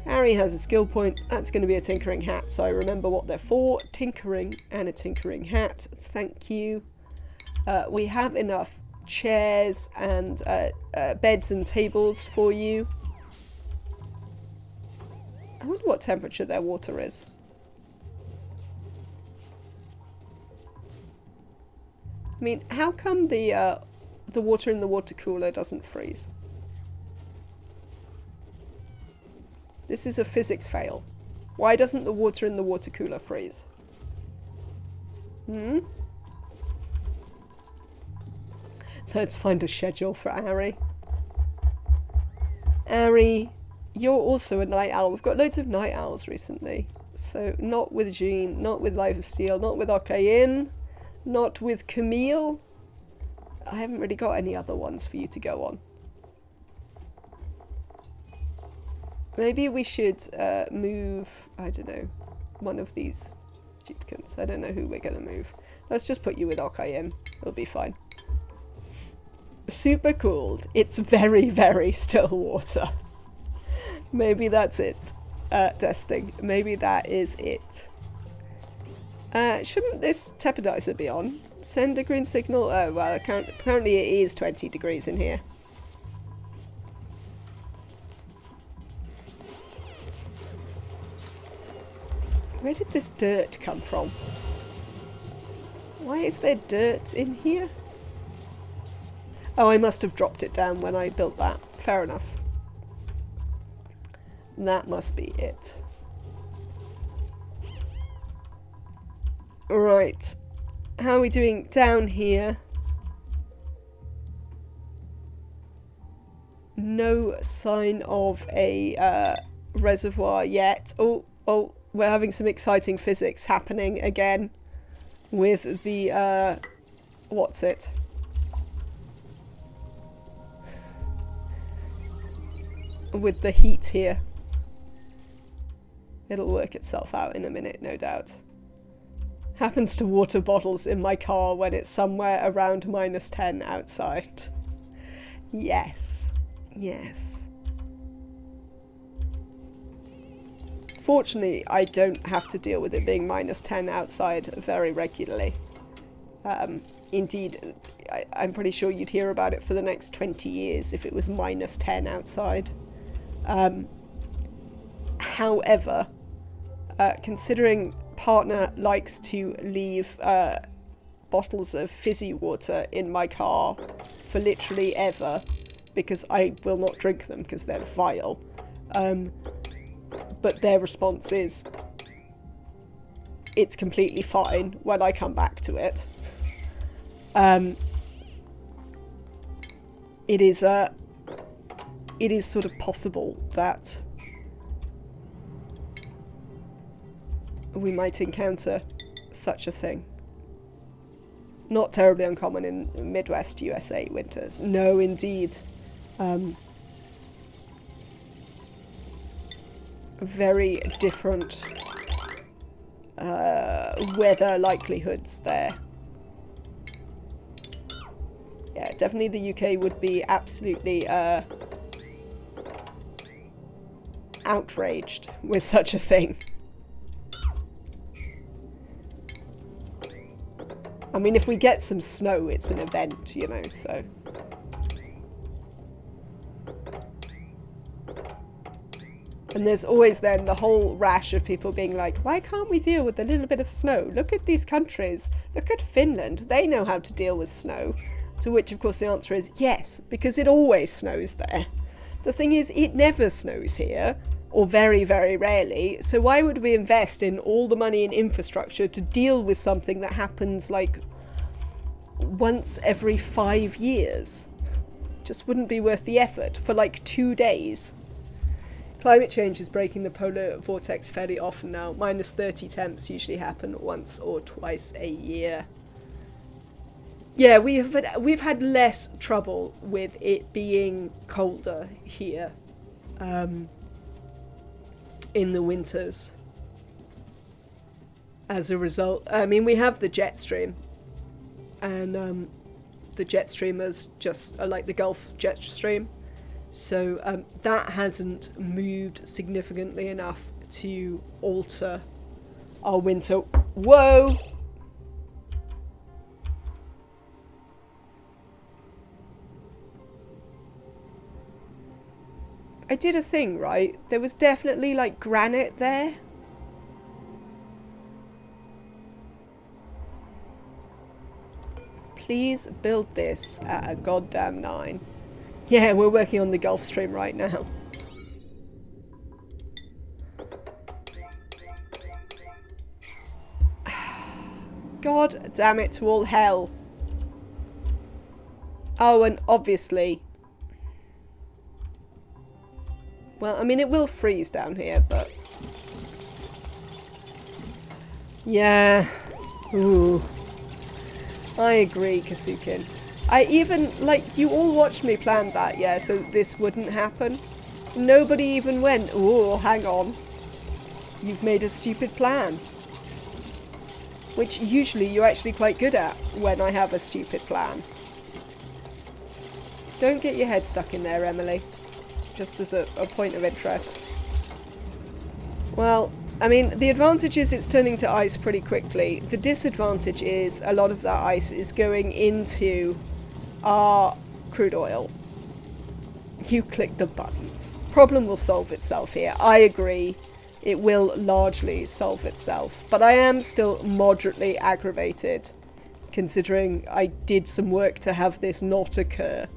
Ari has a skill point. That's going to be a tinkering hat, so I remember what they're for. Tinkering and a tinkering hat. Thank you. We have enough chairs and beds and tables for you. I wonder what temperature their water is. I mean, how come the water in the water cooler doesn't freeze? This is a physics fail. Why doesn't the water in the water cooler freeze? Let's find a schedule for Ari. Ari, you're also a night owl. We've got loads of night owls recently. So not with Jean, not with Life of Steel, not with Okayin, not with Camille. I haven't really got any other ones for you to go on. Maybe we should move, I don't know, one of these duplicants. I don't know who we're going to move. Let's just put you with Okayim. It'll be fine. Super cooled. It's very, very still water. Maybe that's it. Testing. Maybe that is it. Shouldn't this tepidizer be on? Send a green signal. Oh, well, apparently it is 20 degrees in here. Where did this dirt come from? Why is there dirt in here? Oh, I must have dropped it down when I built that. Fair enough. That must be it. Right. How are we doing down here? No sign of a reservoir yet. Oh, we're having some exciting physics happening again with the, what's it? With the heat here. It'll work itself out in a minute, no doubt. Happens to water bottles in my car when it's somewhere around -10 outside. Yes. Yes. Fortunately, I don't have to deal with it being -10 outside very regularly. Indeed, I'm pretty sure you'd hear about it for the next 20 years if it was -10 outside. However, considering partner likes to leave bottles of fizzy water in my car for literally ever, because I will not drink them because they're vile, but their response is it's completely fine when I come back to it. It is sort of possible that we might encounter such a thing. Not terribly uncommon in Midwest USA winters. No, indeed. Very different weather likelihoods there. Yeah, definitely the UK would be absolutely outraged with such a thing. I mean, if we get some snow, it's an event, you know, so. And there's always then the whole rash of people being like, why can't we deal with a little bit of snow? Look at these countries. Look at Finland. They know how to deal with snow. To which, of course, the answer is yes, because it always snows there. The thing is, it never snows here, or very, very rarely, so why would we invest in all the money in infrastructure to deal with something that happens, like, once every 5 years? Just wouldn't be worth the effort for, like, 2 days. Climate change is breaking the polar vortex fairly often now. -30 temps usually happen once or twice a year. Yeah, we've had less trouble with it being colder here in the winters. As a result, I mean, we have the jet stream, and the jet streamers just are like the Gulf jet stream, so that hasn't moved significantly enough to alter our winter. Whoa! I did a thing, right? There was definitely, like, granite there. Please build this at a goddamn 9. Yeah, we're working on the Gulf Stream right now. God damn it to all hell. Oh, and obviously... Well, I mean, it will freeze down here, but... Yeah. Ooh. I agree, Kasukin. I even, like, you all watched me plan that, yeah, so this wouldn't happen. Nobody even went, oh, hang on. You've made a stupid plan. Which usually you're actually quite good at when I have a stupid plan. Don't get your head stuck in there, Emily. Just as a point of interest. Well, I mean, the advantage is it's turning to ice pretty quickly. The disadvantage is a lot of that ice is going into our crude oil. You click the buttons. Problem will solve itself here. I agree. It will largely solve itself. But I am still moderately aggravated, considering I did some work to have this not occur.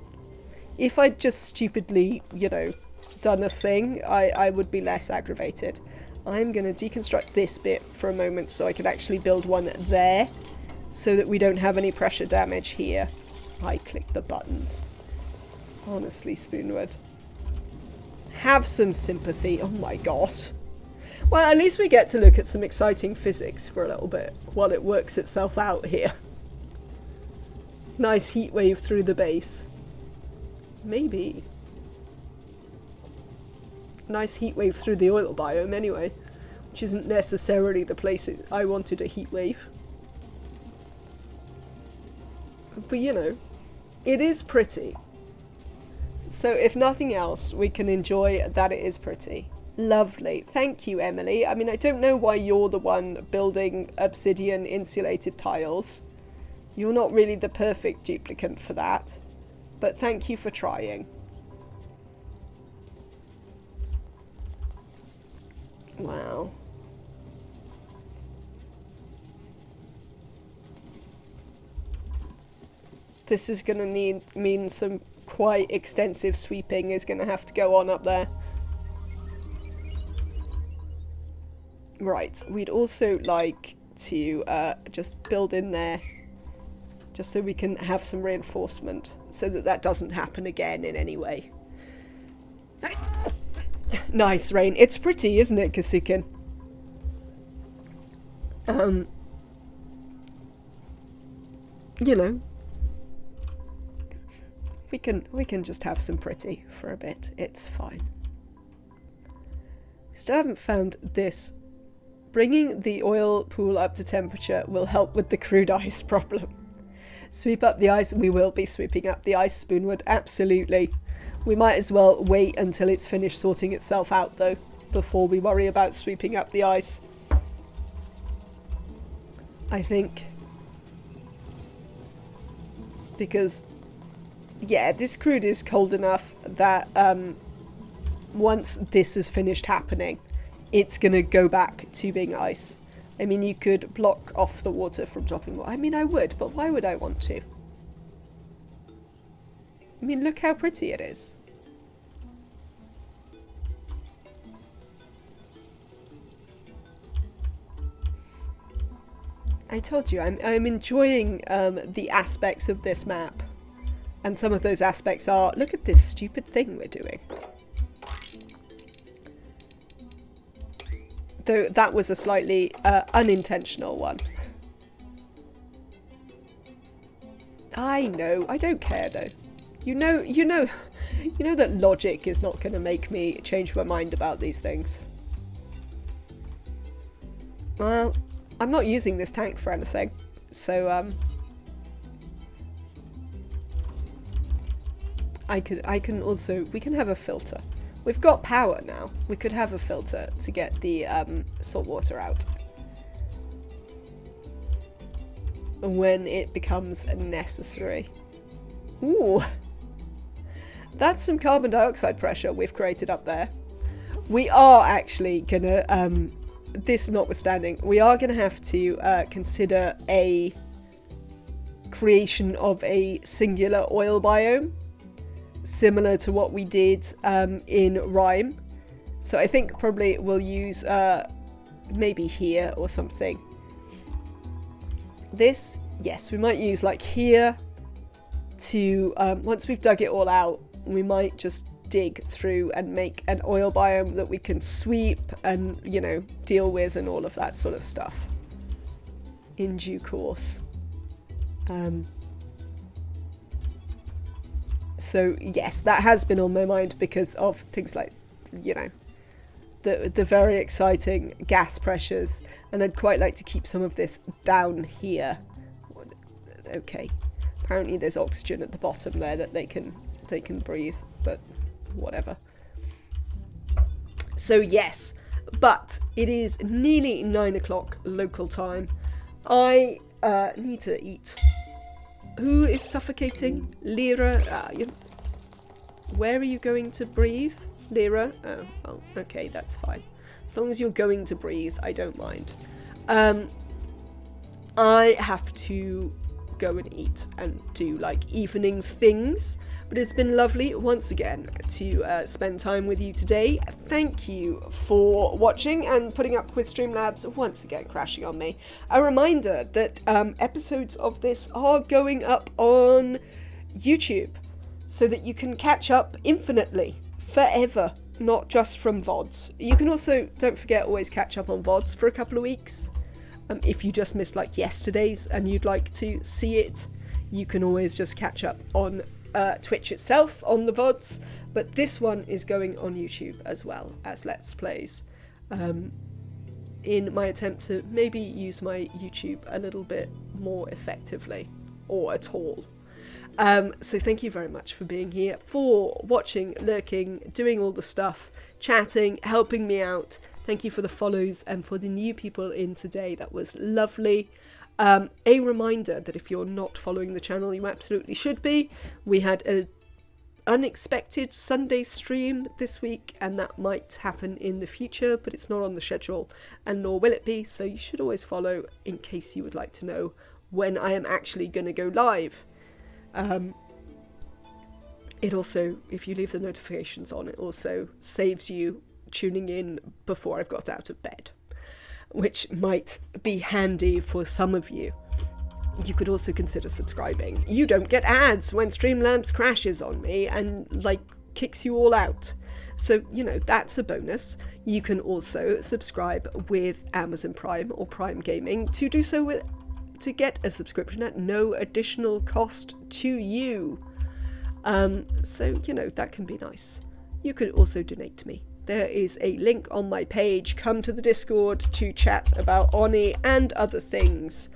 If I'd just stupidly, you know, done a thing, I would be less aggravated. I'm going to deconstruct this bit for a moment so I can actually build one there, so that we don't have any pressure damage here. I click the buttons. Honestly, Spoonwood. Have some sympathy. Oh my god. Well, at least we get to look at some exciting physics for a little bit while it works itself out here. Nice heat wave through the base. Maybe. Nice heat wave through the oil biome anyway, which isn't necessarily the place I wanted a heat wave. But you know, it is pretty. So if nothing else, we can enjoy that it is pretty. Lovely. Thank you, Emily. I mean, I don't know why you're the one building obsidian insulated tiles. You're not really the perfect duplicant for that. But thank you for trying. Wow. This is going to mean some quite extensive sweeping is going to have to go on up there. Right, we'd also like to just build in there, just so we can have some reinforcement, so that that doesn't happen again in any way. Nice, Rain. It's pretty, isn't it, Kasukin? You know, we can just have some pretty for a bit. It's fine. Still haven't found this. Bringing the oil pool up to temperature will help with the crude ice problem. Sweep up the ice. We will be sweeping up the ice, Spoonwood. Absolutely. We might as well wait until it's finished sorting itself out, though, before we worry about sweeping up the ice. I think. Because, yeah, this crude is cold enough that once this is finished happening, it's going to go back to being ice. I mean, you could block off the water from dropping water. I mean, I would, but why would I want to? I mean, look how pretty it is. I told you, I'm enjoying the aspects of this map. And some of those aspects are, look at this stupid thing we're doing. Though that was a slightly unintentional one. I know, I don't care though. You know that logic is not going to make me change my mind about these things. Well, I'm not using this tank for anything, so we can have a filter. We've got power now. We could have a filter to get the salt water out when it becomes necessary. Ooh, that's some carbon dioxide pressure we've created up there. We are actually gonna, this notwithstanding, we are gonna have to consider a creation of a singular oil biome, similar to what we did in Rime. So I think probably we'll use maybe here or something. This, yes, we might use like here to, once we've dug it all out, we might just dig through and make an oil biome that we can sweep and, you know, deal with and all of that sort of stuff in due course. So yes, that has been on my mind because of things like you know, the very exciting gas pressures, and I'd quite like to keep some of this down here. Okay, apparently there's oxygen at the bottom there that they can breathe, but whatever. So yes, but it is nearly 9 o'clock local time. I need to eat. Who is suffocating? Lyra. Where are you going to breathe? Lyra? Oh, okay, that's fine. As long as you're going to breathe, I don't mind. I have to go and eat and do like evening things, but it's been lovely once again to spend time with you today. Thank you for watching and putting up with Streamlabs once again crashing on me. A reminder that episodes of this are going up on YouTube so that you can catch up infinitely, forever, not just from VODs. You can also, don't forget, always catch up on VODs for a couple of weeks. If you just missed like yesterday's and you'd like to see it, you can always just catch up on Twitch itself on the VODs, but this one is going on YouTube as well as Let's Plays, in my attempt to maybe use my YouTube a little bit more effectively, or at all. So thank you very much for being here, for watching, lurking, doing all the stuff, chatting, helping me out. Thank you for the follows and for the new people in today. That was lovely. A reminder that if you're not following the channel, you absolutely should be. We had an unexpected Sunday stream this week, and that might happen in the future, but it's not on the schedule, and nor will it be, so you should always follow in case you would like to know when I am actually going to go live. It also, if you leave the notifications on, it also saves you tuning in before I've got out of bed, which might be handy for some of you. You could also consider subscribing. You don't get ads when Streamlabs crashes on me and like kicks you all out. So, you know, that's a bonus. You can also subscribe with Amazon Prime or Prime Gaming to do so to get a subscription at no additional cost to you. So, you know, that can be nice. You could also donate to me. There is a link on my page. Come to the Discord to chat about ONI and other things.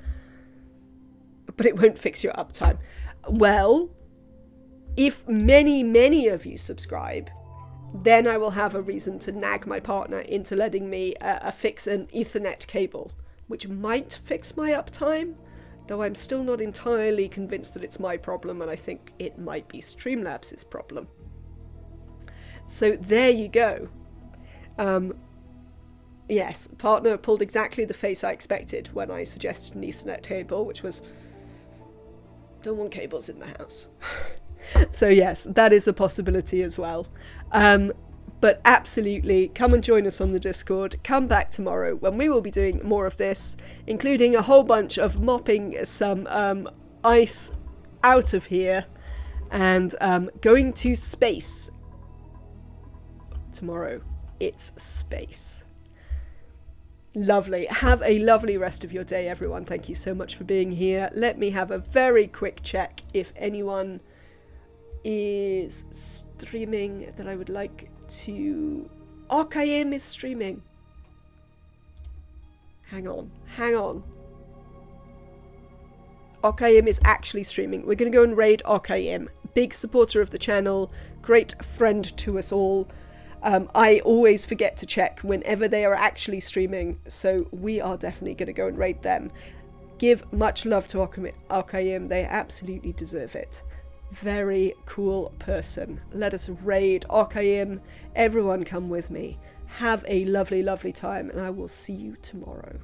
But it won't fix your uptime. Well, if many of you subscribe, then I will have a reason to nag my partner into letting me fix an Ethernet cable, which might fix my uptime, though I'm still not entirely convinced that it's my problem, and I think it might be Streamlabs' problem. So there you go. Yes, partner pulled exactly the face I expected when I suggested an Ethernet cable, which was, don't want cables in the house. So yes, that is a possibility as well. But absolutely, come and join us on the Discord. Come back tomorrow when we will be doing more of this, including a whole bunch of mopping some ice out of here and going to space. Tomorrow, it's space. Lovely. Have a lovely rest of your day, everyone. Thank you so much for being here. Let me have a very quick check if anyone is streaming that I would like to... RKM is streaming. Hang on. RKM is actually streaming. We're going to go and raid RKM. Big supporter of the channel. Great friend to us all. I always forget to check whenever they are actually streaming, so we are definitely going to go and raid them. Give much love to RKM. They absolutely deserve it. Very cool person. Let us raid RKM. Everyone come with me. Have a lovely, lovely time, and I will see you tomorrow.